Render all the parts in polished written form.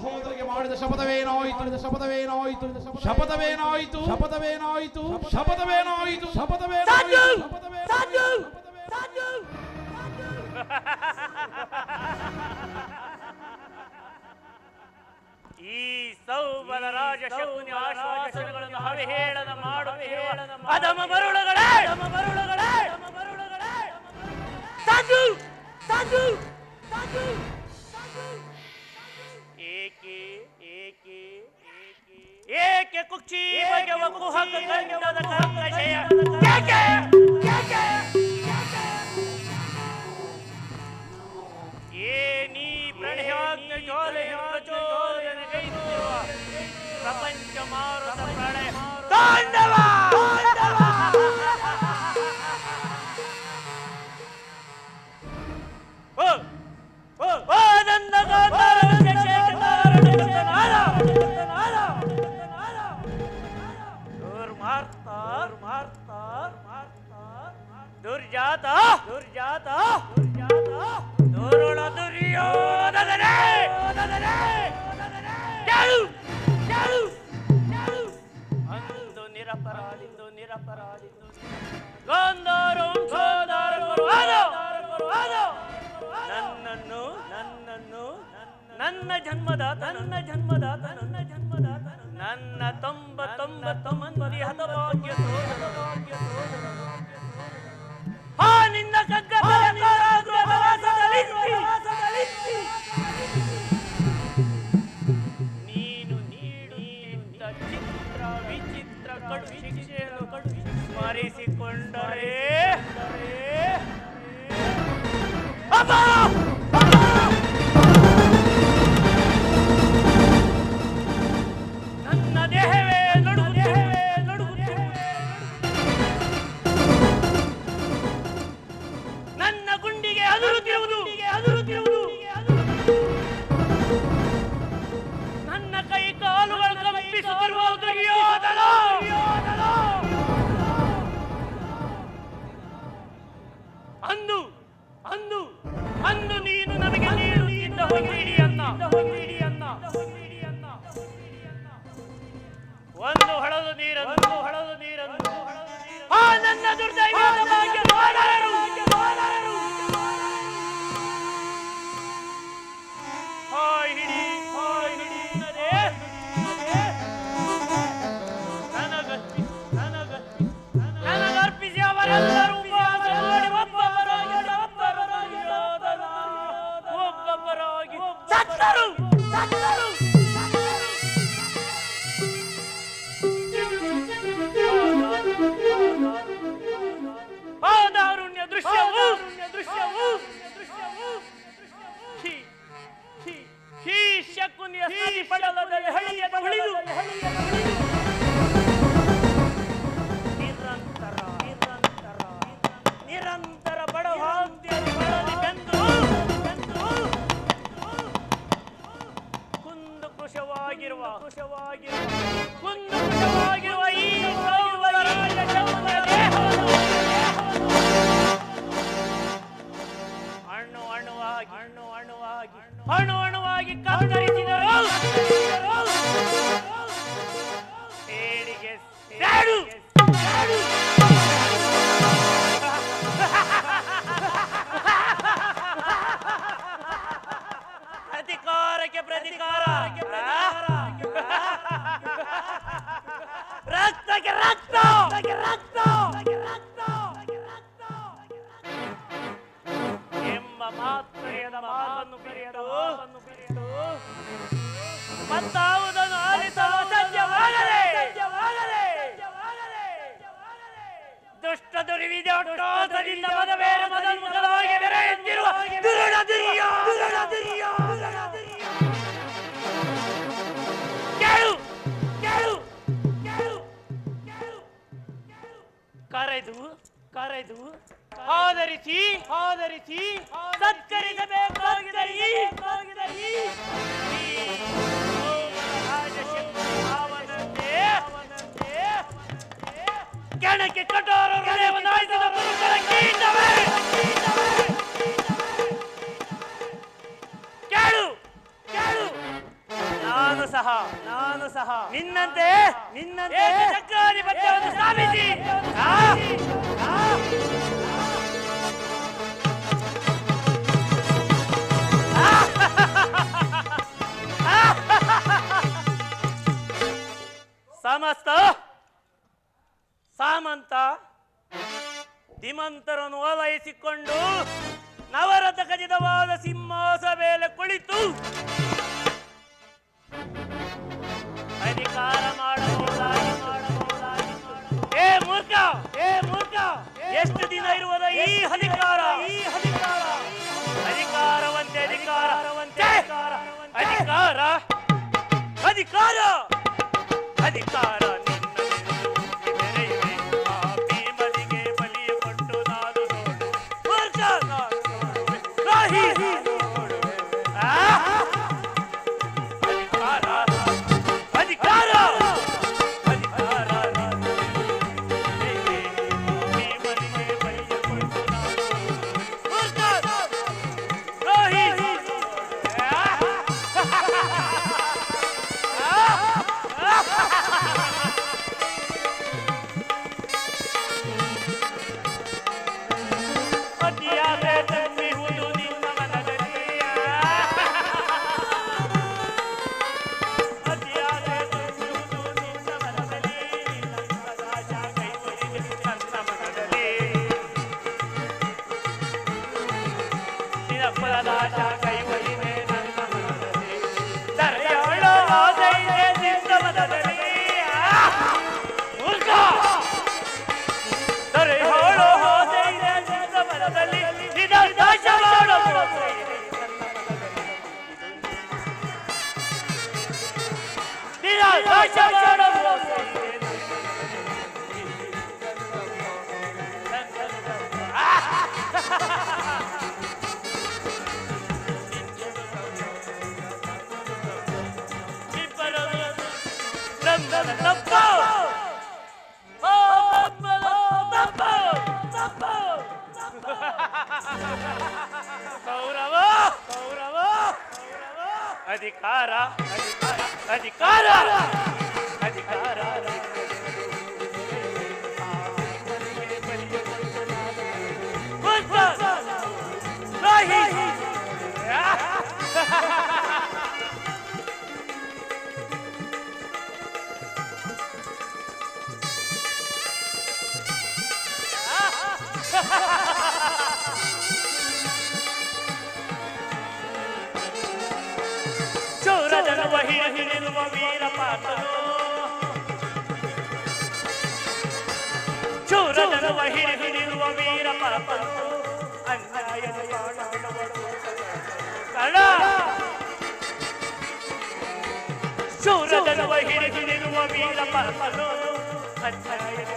ಸಹೋದರಿಗೆ ಮಾಡಿದ ಶಪಥವೇನಾಯಿತು ಶಪಥವೇನಾಯಿತು ಶಪಥವೇನಾಯಿತು ಶಪಥವೇನಾಯಿತು ಶಪಥವೇನಾಯಿತು ಶಪಥವೇನಾಯಿತು ಈ ಸೌಬಲ ರಾಜಶಕುನಿ ಆಶ್ವಾಸನೆಗಳನ್ನು ಅವಹೇಳನ ಮಾಡುತ್ತಿರುವ ಅಧಮ ಮರುಳುಗಳೇ ಸಾಧು ಸಾಧು ಸಾಧು ಏಕೆ ಏಕೆ ಏಕೆ ಕುಕ್ಷಿ ಬಗೆವ ಕುಹಕ ಗಂಡದ ಕರ್ಕಶಯ ಏಕೆ ಏಕೆ ಏನಿ ಪ್ರಣಯಾಗ್ನ ಜ್ವಾಲೆಯನ್ನು ಗೈದಿರುವ ಪ್ರಪಂಚ ಮಾರುತ ಪ್ರಳಯ ತಾಂಡವ ದುರ್ಜಾತ ದುರ್ಜಾತ ದುರ್ಜಾತ ದುರುಳ ದುರ್ಯೋಧನನೇ ಅಂದು ನಿರಪರಾಧಿಂದು ನಿರಪರಾಧಿಂದು ಗಾಂಧಾರೋ ನನ್ನನ್ನು ನನ್ನನ್ನು ನನ್ನ ಜನ್ಮದಾತ ನನ್ನ ಜನ್ಮದಾತ ನನ್ನ ಜನ್ಮದಾತ ನನ್ನ 99 ಮಂದಿ ಹತಭಾಗ್ಯ ನಿನ್ನ ನೀನು ನೀಡುತ್ತಿದ್ದ ಚಿತ್ರ ವಿಚಿತ್ರ ಕಡು ಶಿಕ್ಷೆಯನ್ನು ಸ್ಮರಿಸಿಕೊಂಡರೆ ನನ್ನ ದೇಹವೇ ನಡುಗುತ್ತಿದೆ ನನ್ನ ಗುಂಡಿಗೆ ಅದುರುತ್ತಿರುವುದು ನನ್ನ ಕೈ ಕಾಲುಗಳು ಕಂಪಿಸುತ್ತಿರುವ ದುರ್ಯೋಧನ ಅಂದು ಅಂದು ಅಂದು ನೀನು ನನಗೆ ನೀಡುತ್ತಿದ್ದ ಹೊಂದಿಡಿ ಅನ್ನ ಒಂದು ಹಳದು ನೀರನ್ನು ಆ ನನ್ನ ದುರ್ದೈವದ ಭಾಗ್ಯ ನನಗರ್ಪಿಸಿ ಅವರೆಲ್ಲರೂ ಒಬ್ಬೊಬ್ಬರಾಗಿ ಸತ್ತರು ದಾರುಣ್ಯ ದೃಶ್ಯವು ಈ ಶಕುನಿಯ ಪಡಲದಲ್ಲಿ ಹಳಿಯನ್ನು ಉಳಿದು ನಿರಂತರ ಬಡವಾಂತಿಯಲ್ಲಿ ಬಳಲಿ ಬೆಂದು ಕುಂದು ಕೃಶವಾಗಿರುವ ಈ ಸೌಬಲ ರಾಜಶಕುನಿಯ ದೇಹವನ್ನು ಅಣು ಅಣುವಾಗಿ ಕತ್ತರಿಸಿದರು ಸೇಡಿಗೆ ಸೇಡು ಪ್ರತಿಕಾರಕ್ಕೆ ಪ್ರತಿಕಾರ ರಕ್ತಕ್ಕೆ ರಕ್ತ ಎಂಬ ಮಾತ್ರೆಯದ ಮಾತನ್ನು ಕರೆಯಲು ಮತ್ತಾವುದನ್ನು ಆಲಿಸಲು ಸಜ್ಜವಾಗಲೇ ದುಷ್ಟ ದುರ್ವಿದ್ಯೋಟೋಸದಿಂದ ಮದವೇರ ಮದನ್ಮುಖವಾಗಿ ಬೆರೆಯುತ್ತಿರುವ ದುರುಳ ಕರೆದು ಆಧರಿಸಿ ಸತ್ಕರಿಸಬೇಕಾಗಿದೆ ಈ ಕೆಣಕ್ಕೆ ಕಠೋರ ಹೃದಯವನ್ನು ಆಯ್ಸಿದ ಪುರುಷರ ಕೀಟವೇ ಕೇಳು ಸಹ ನಿನ್ನಂತೆ ಚಕ್ರಾಧಿಪತ್ಯವನ್ನು ಸ್ಥಾಪಿಸಿ ಸಮಸ್ತ ಸಾಮಂತ ಧೀಮಂತರನ್ನು ಓಲೈಸಿಕೊಂಡು ನವರಥ ಖಚಿತವಾದ ಸಿಂಹಾಸ ಮೇಲೆ ಕುಳಿತು ಅಧಿಕಾರ ಏ ಮೂರ್ಖ ಎಷ್ಟು ದಿನ ಇರುವುದ ಈ ಅಧಿಕಾರ ಅಧಿಕಾರವಂತೆ ಅಧಿಕಾರ ಅಧಿಕಾರ ಚೋರದನವ ಹಿಡಿದಿರುವ ವೀರ ಪಾತ್ರನು ಚೋರದನವ ಹಿಡಿದಿರುವ ವೀರ ಪಾತ್ರನು ಅನ್ಯಾಯದ ಕಣ ಚೋರದನವ ಹಿಡಿದಿರುವ ವೀರ ಪಾತ್ರನು ಅನ್ಯಾಯದ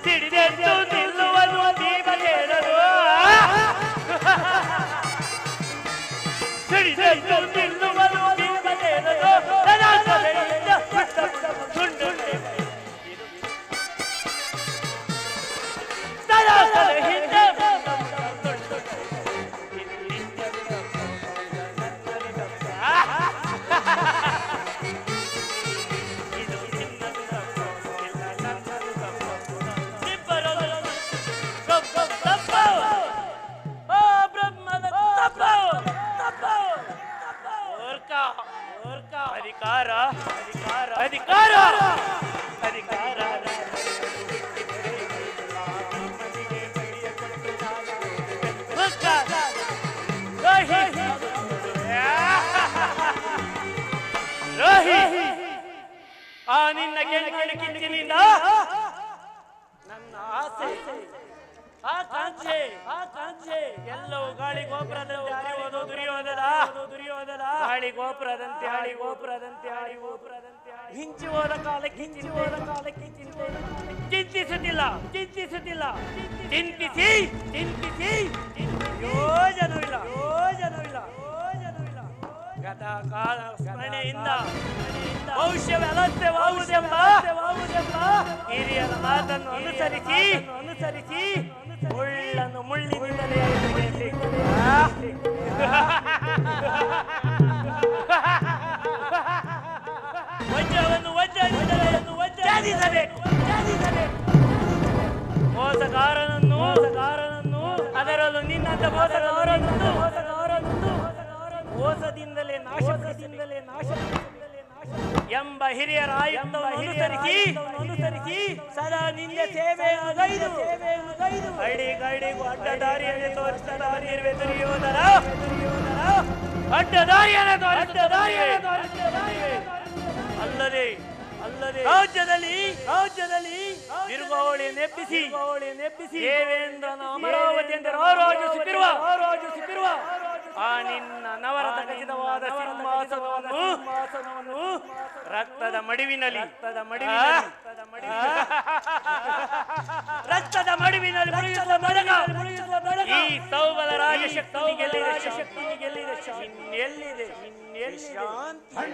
ಸಿಡಿದೆದ್ದು ನಿಲ್ಲುವನು ದೀಪದೇವರು ಸಿಡಿದೆದ್ದು ನಿಲ್ಲುವನು ದೀಪದೇವರು ಅಧಿಕಾರ ಅಧಿಕಾರ ಅಧಿಕಾರ ಆ ನಿನ್ನ ಕಿಂಚಿನಿಂದ ನನ್ನ ಆಸೆ ಆಕಾಂಕ್ಷೆ ಎಲ್ಲವೂ ಗಾಳಿ ಗೋಪುರದಂತೆ ಹರಿಯುವುದು ದುರ್ಯೋಧನ ಗಾಳಿ ಗೋಪುರದಂತೆ ಹಿಂಚಿ ಹೋದ ಕಾಲಕ್ಕೆ ಚಿಂತಿಸುತ್ತಿಲ್ಲ ಚಿಂತಿಸಿ ಯೋಜನವಿಲ್ಲ ಗತ ಕಾಲ ಸ್ಮರಣೆಯಿಂದ ಭವಿಷ್ಯ ವ್ಯವಸ್ಥೆವಾಗುವುದೆಂಬ ಹಿರಿಯರ ಮಾತನ್ನು ಅನುಸರಿಸಿ ಮುಳ್ಳನ್ನು ಮುಳ್ಳಿನಿಂದಲೇ ಉನ್ನತ ಮೋಸದಿಂದಲೇ ನಾಶ ಎಂಬ ಹಿರಿಯರ ಆಯುಧವನ್ನು ಅನುಸರಿಸಿ ಸದಾ ನಿನ್ನ ಸೇವೆ ಅಗೈದು ಅಡಿಗಡಿಗೂ ಅಡ್ಡ ದಾರಿಯಲ್ಲಿ ತೋರಿಸಿದ ದಾರಿಯೇ ದುರ್ಯೋಧನ ಅಡ್ಡ ದಾರಿಯನ್ನು ಅಲ್ಲದೆ ರಾಜ್ಯದಲ್ಲಿ ಬಿರುಗಾವಳಿ ನೆಪ್ಪಿಸಿ ದೇವೇಂದ್ರನ ಅಮರಾವತಿ ಎಂದು ರಾರಾಜಿಸುತ್ತಿರುವ ಆ ನಿನ್ನ ನವರಥ ಖಚಿತವಾದ ಸಿಂಹಾಸನವನ್ನು ರಕ್ತದ ಮಡಿವಿನಲ್ಲಿ ಮುಳುಗಿಸುವ ಮಡಗ ಈ ಸೌಬಲ ರಾಜಶಕ್ತಿ ಗೆಲ್ಲಿದೆ ಇನ್ನೆಲ್ಲಿದೆ ಶಾಂತಿ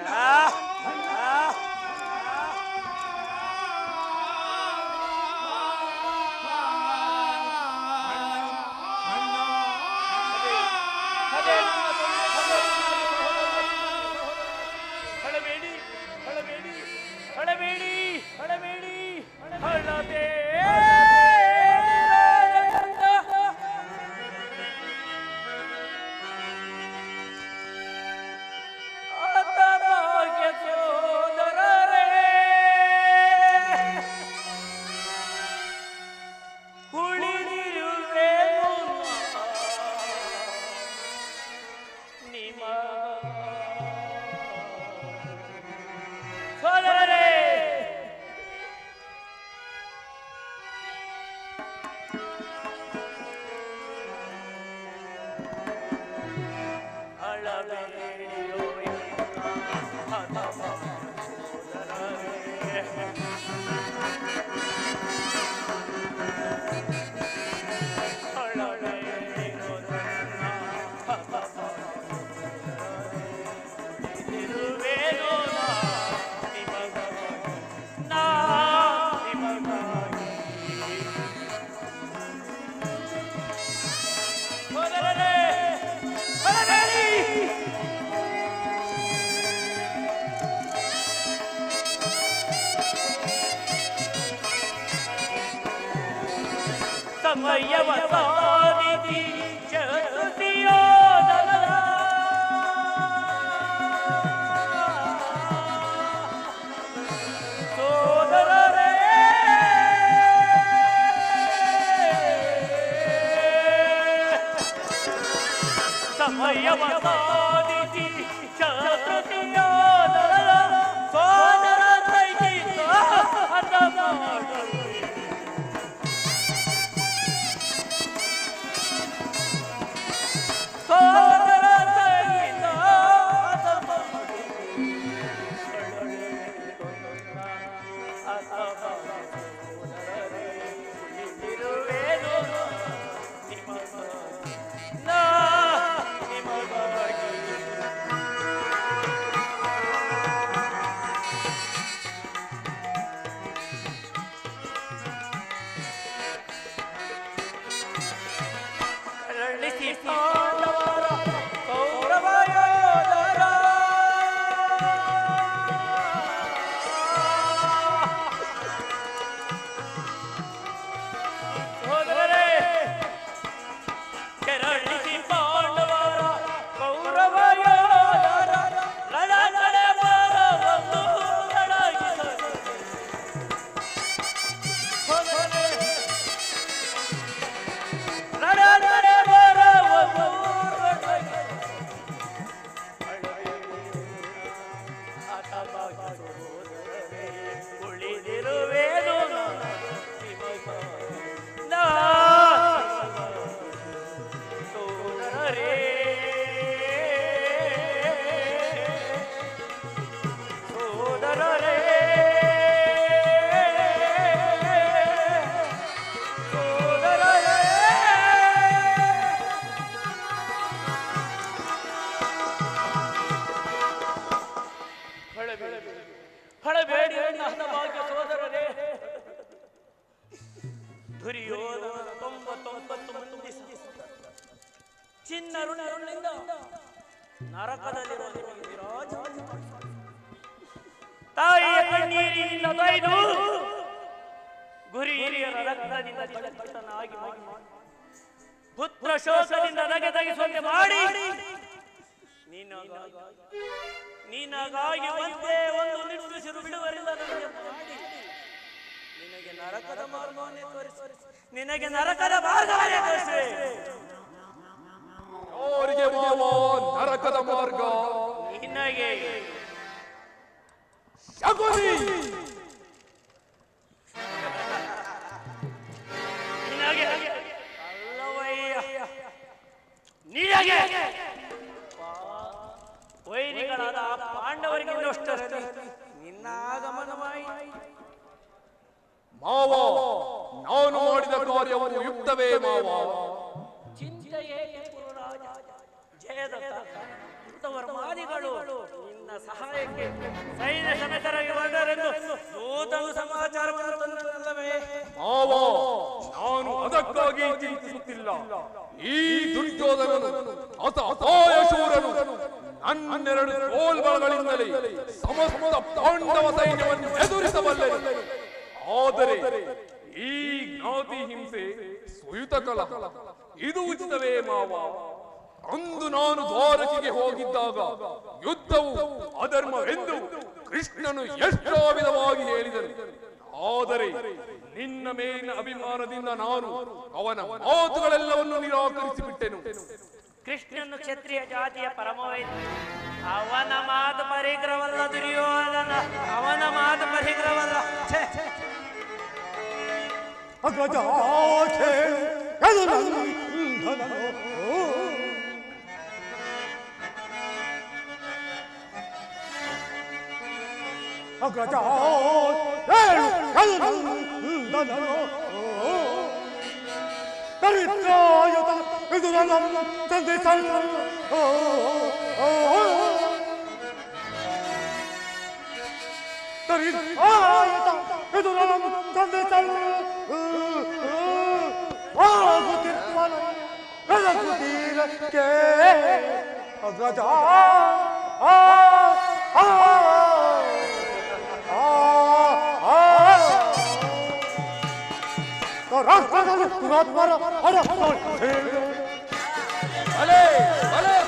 ಸಮಯವಸಾದಿತಿ ಚತುರ್ಥಿಯೋದನ ಸೋದರರೇ ಸಮಯವಸಾದಿತಿ ಚತುರ್ಥಿಯೋದನ ಸೋದರರೈಕಿ ಹಳಬೇಡಿ ನನ್ನ ಭಾಗ್ಯ ಸೋದರರೇ. ದುರ್ಯೋಧನ 99 ಮಂದಿ ಚಿನ್ನ ಋಣದಿಂದ ನರಕದಲ್ಲಿರುವ ನಿಮಗೆ ವಿರಾಜ ತಾಯಿಯ ಕಣ್ಣೀರಿನಿಂದ ತೊಯ್ದು ಗುರಿ ಹಿರಿಯರ ರಕ್ತದಿಂದ ಜಲಪಟ್ಟನಾಗಿ ಪುತ್ರ ಶೋಕದಿಂದ ನಗೆದಗಿಸುವಂತೆ ಮಾಡಿ ನೀನಾಗಾಗಿ ಒಂದೇ ಒಂದು ನಿಟ್ಟುಸಿರು ಬಿಡುವರಿಲ್ಲ ನನಗೆ ಮಾಡಿ ನಿನಗೆ ನರಕದ ಮಾರ್ಗವನ್ನೇ ತೋರಿಸಿ ನಿನಗೆ ನರಕದ ಮಾರ್ಗವನ್ನೇ ತೋರಿಸಿ ಅವರಿಗೆ ನರಕದ ಮಾರ್ಗ ನಿನಗೆ ಶಕುನಿ ನಿನಗೆ ಅಲ್ಲವಯ್ಯ ನಿನಗೆ ವೈರಿಗಳಾದ ಪಾಂಡವರಿಗೆ ಇನ್ನಷ್ಟೇ ನಿನ್ನ ಆಗಮನವಾಯಿ ಮಾವ ನಾನು ಮಾಡಿದ ಕಾರ್ಯವು ಯುಕ್ತವೇ ಮಾವ ಚಿಂತೆಯೇ ಕುರುರಾಜ ಜಯದತ್ತ ಕೃತವರ್ಮಾದಿಗಳು ನಿನ್ನ ಸಹಾಯಕ್ಕೆ ಸೈನ್ಯ ಸಮೇತರಾಗಿ ಬಂದರೆಂದು ನೂತನ ಸಮಾಚಾರವನ್ನು ತಂದಲ್ಲವೇ ಮಾವ ನಾನು ಅದಕ್ಕಾಗಿ ಚಿಂತಿಸುತ್ತಿಲ್ಲ ಈ ದುರ್ಯೋಧನನು ಅಸಹಾಯ ಶೂರನು ನನ್ನೆರಡು ತೋಳ್ಬಲಗಳಿಂದಲೇ ಸಮಸ್ತ ಪಾಂಡವ ಸೈನ್ಯವನ್ನು ಎದುರಿಸಬಲ್ಲೆ ಆದರೆ ಈ ಜ್ಞಾತಿ ಹಿಂಸೆ ಸುಯುತ ಕಲಹ ಇದು ಉಚಿತವೇ ಮಾವ ಅಂದು ನಾನು ದ್ವಾರಕೆಗೆ ಹೋಗಿದ್ದಾಗ ಯುದ್ಧವು ಅಧರ್ಮವೆಂದು ಕೃಷ್ಣನು ಎಷ್ಟೋ ವಿಧವಾಗಿ ಹೇಳಿದನು ಆದರೆ ನಿನ್ನ ಮೇಲಿನ ಅಭಿಮಾನದಿಂದ ನಾನು ಅವನ ಮಾತುಗಳೆಲ್ಲವನ್ನು ನಿರಾಕರಿಸಿ ಬಿಟ್ಟೆನು ಕೃಷ್ಣನು ಕ್ಷತ್ರಿಯ ಜಾತಿಯ ಪರಮವೈದ್ಯ ಅವನ ಮಾತು ಪರಿಗ್ರಹವಲ್ಲ ದುರ್ಯೋಧನ ಅವನ ಮಾತು ಪರಿಗ್ರಹವಲ್ಲ ತಂದೆ ಭಲೆ ಭಲೆ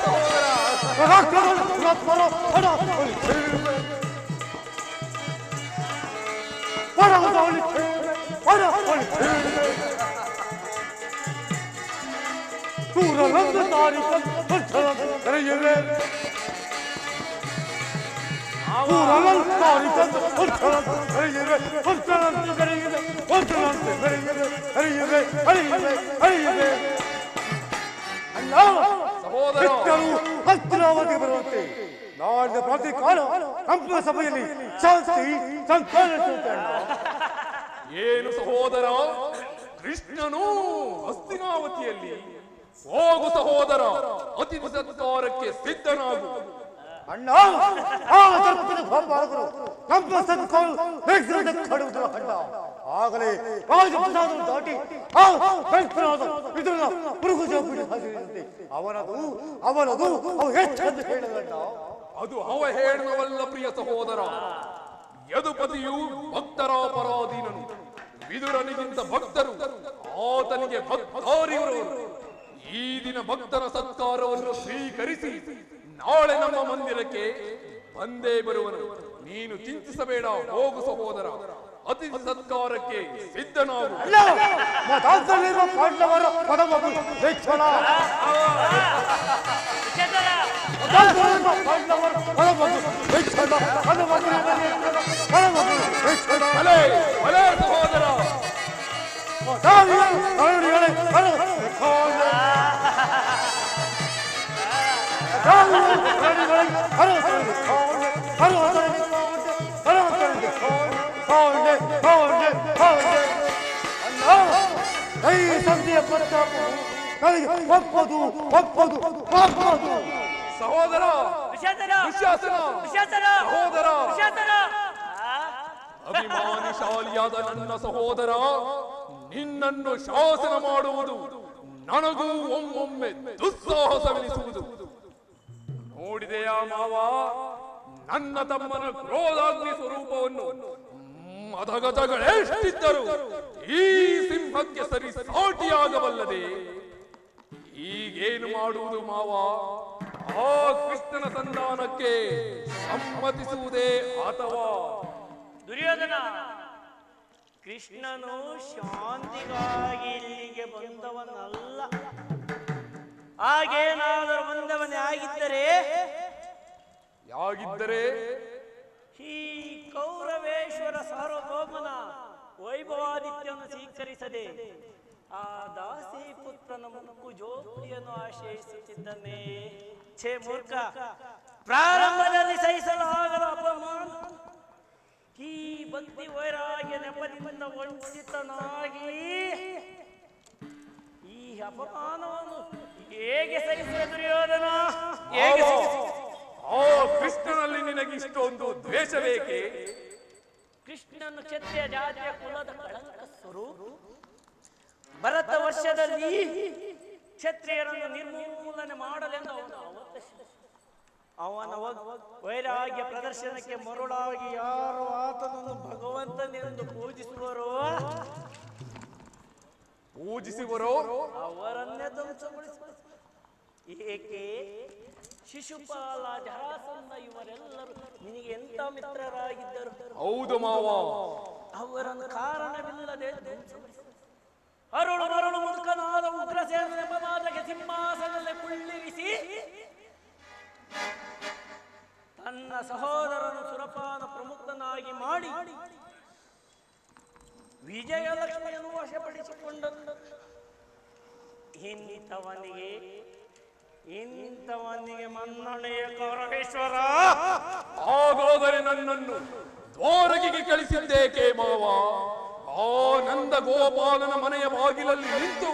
ಸಹೋದರ ಹತ್ತಿರವಾಗಿ ಬರುವಂತೆ ನಾಡಿನ ಪ್ರತಿ ಕಾಲ ನಮ್ಮ ಸಭೆಯಲ್ಲಿ ಶಾಂತಿ ಏನು ಸಹೋದರ ಕೃಷ್ಣನು ಹಸ್ತಿನಾವತಿಯಲ್ಲಿ ಹೋಗು ಸಹೋದರ ಅತಿಥಿ ಸತ್ಕಾರಕ್ಕೆ ಸಿದ್ಧನಾಗು ಅಣ್ಣ ಆ ತರ್ಪದ ಗೊಂಬಾಳಗಳು ನಮ್ಮ ಸತ್ಕಾರು ಬೇಸರದ ಕಡುವುದರ ಅಣ್ಣ ಆಗಲೇ ರಾಜಪ್ರಸಾದವನ್ನು ದಾಟಿ ಆ ಕಲ್ಪನಾದ ಇದನ್ನ ಮೃಗಜಾಪುರಿ ಹಾಕಿದಂತೆ ಅವನದು ಅವು ಹೆಚ್ಚೆಂದು ಹೇಳಿದಣ್ಣ ಅದು ಅವ ಹೇಳುವಲ್ಲ ಪ್ರಿಯ ಸಹೋದರ ಯದುಪತಿಯು ಭಕ್ತರ ಪರಾಧೀನನು ವಿದುರನಿಗಿಂತ ಭಕ್ತರು ಆತನಿಗೆ ಭಕ್ತಾರಿವರು ಈ ದಿನ ಭಕ್ತರ ಸತ್ಕಾರವನ್ನು ಸ್ವೀಕರಿಸಿ ನಾಳೆ ನಮ್ಮ ಮಂದಿರಕ್ಕೆ ಬಂದೇ ಬರುವನು ನೀನು ಚಿಂತಿಸಬೇಡ ಹೋಗು ಸಹೋದರ ಅತಿಥಿ ಸತ್ಕಾರಕ್ಕೆ ಸಿದ್ಧನಾಗು ಪಾಂಡವರ ಪದಮಗು ಭಲೆ ಭಲೆ ಸಹೋದರ ಸಂಧಿಯ ಪ್ರತಾಪವು ನನಗೆ ಒಪ್ಪದು ಸಹೋದರ ಸಹೋದರ ಅಭಿಮಾನಿಶಾಲಿಯಾದ ನನ್ನ ಸಹೋದರ ನಿನ್ನನ್ನು ಶಾಸನ ಮಾಡುವುದು ನನಗೂ ಒಮ್ಮೊಮ್ಮೆ ದುಸ್ಸಾಹಸವೆನಿಸುವುದು ನೋಡಿದೆಯಾ ಮಾವ ನನ್ನ ತಮ್ಮನ ಕ್ರೋಧಾಗ್ನಿ ಸ್ವರೂಪವನ್ನು ಮದಗಜಗಳೆಷ್ಟಿದ್ದರು ಈ ಸಿಂಹಕ್ಕೆ ಸರಿ ಸಾಟಿಯಾಗಬಲ್ಲದೆ ಈಗೇನು ಮಾಡುವುದು ಮಾವ? ಆ ಕೃಷ್ಣನ ಸಂಧಾನಕ್ಕೆ ಸಮ್ಮತಿಸುವುದೇ ಅಥವಾ? ದುರ್ಯೋಧನ, ಕೃಷ್ಣನು ಶಾಂತಿಗಾಗಿ ಇಲ್ಲಿಗೆ ಬಂದವನಲ್ಲ. ಹಾಗೇನಾದರೂ ಬಂದವನೇ ಆಗಿದ್ದರೆ ಈ ಕೌರವೇಶ್ವರ ಸಾರ್ವಭೌಮನ ವೈಭವಾದಿತ್ಯವನ್ನು ಸ್ವೀಕರಿಸದೆ ಆ ದಾಸಿ ಪುತ್ರನ ಮುಕ್ಕು ಜೋಪಡಿಯನ್ನು ಆಶ್ರಯಿಸುತ್ತಿದ್ದನೇ. ಛೇ ಮೂರ್ಖ, ಪ್ರಾರಂಭದಲ್ಲಿ ಸಹಿಸಲಾಗದ ಅಪಮಾನ ಈ ಭಕ್ತಿ ವೈರಾಗ್ಯ ನೆಪದಿಂದ ವಂಚಿತನಾಗಿ ಈ ಅಪಮಾನವನ್ನು ಹೇಗೆ ಸಹಿಸಿದ ದುರ್ಯೋಧನ? ಹೇಗೆ ಆ ಕೃಷ್ಣನಲ್ಲಿ ನಿನಗೆ ಇಷ್ಟೊಂದು ದ್ವೇಷ ಬೇಕೆ? ಕೃಷ್ಣನು ಕ್ಷತ್ರಿಯ ಜಾತಿಯ ಕುಲದ ಕಳಂಕ ಸ್ವರೂಪ. ಭರತ ವರ್ಷದಲ್ಲಿ ಕ್ಷತ್ರಿಯರನ್ನು ನಿರ್ಮೂಲನೆ ಮಾಡಲೆಂದು ಅವನ ವೈರಾಗ್ಯ ಪ್ರದರ್ಶನಕ್ಕೆ ಮರುಳಾಗಿ ಯಾರು ಆತನನ್ನು ಭಗವಂತನೆಂದು ಪೂಜಿಸುವರೋ ಅವರನ್ನೇ ಧ್ವಂಸಗೊಳಿಸುವ. ಏಕೆ? ಶಿಶುಪಾಲ, ಜರಾಸಂಧ ಇವರೆಲ್ಲರೂ ನಿನಗೆ ಎಂತ ಮಿತ್ರರಾಗಿದ್ದರು? ಹೌದು ಮಾವ. ಅವರನ್ನು ಕಾರಣವಿಲ್ಲದೆ ಅರುಳು ಮರುಳು ಮುದುಕನಾದ ಉಗ್ರಸೇನಗೆ ಸಿಂಹಾಸನದಲ್ಲಿ ಕುಳ್ಳಿರಿಸಿ ತನ್ನ ಸಹೋದರನು ಸುರಪಾನ ಪ್ರಮುಖನಾಗಿ ಮಾಡಿ ವಿಜಯಲಕ್ಷ್ಮಿಯನ್ನು ವಶಪಡಿಸಿಕೊಂಡನು. ಇಂಥವನಿಗೆ ಮನ್ನಣೆಯ ಕೌರವೇಶ್ವರ. ಹಾಗಾದರೆ ನನ್ನನ್ನು ದ್ವಾರಕೆಗೆ ಕಳಿಸಿದ್ದೇಕೆ ಮಾವ? ಆ ನಂದ ಗೋಪಾಲನ ಮನೆಯ ಬಾಗಿಲಲ್ಲಿ ನಿಂತು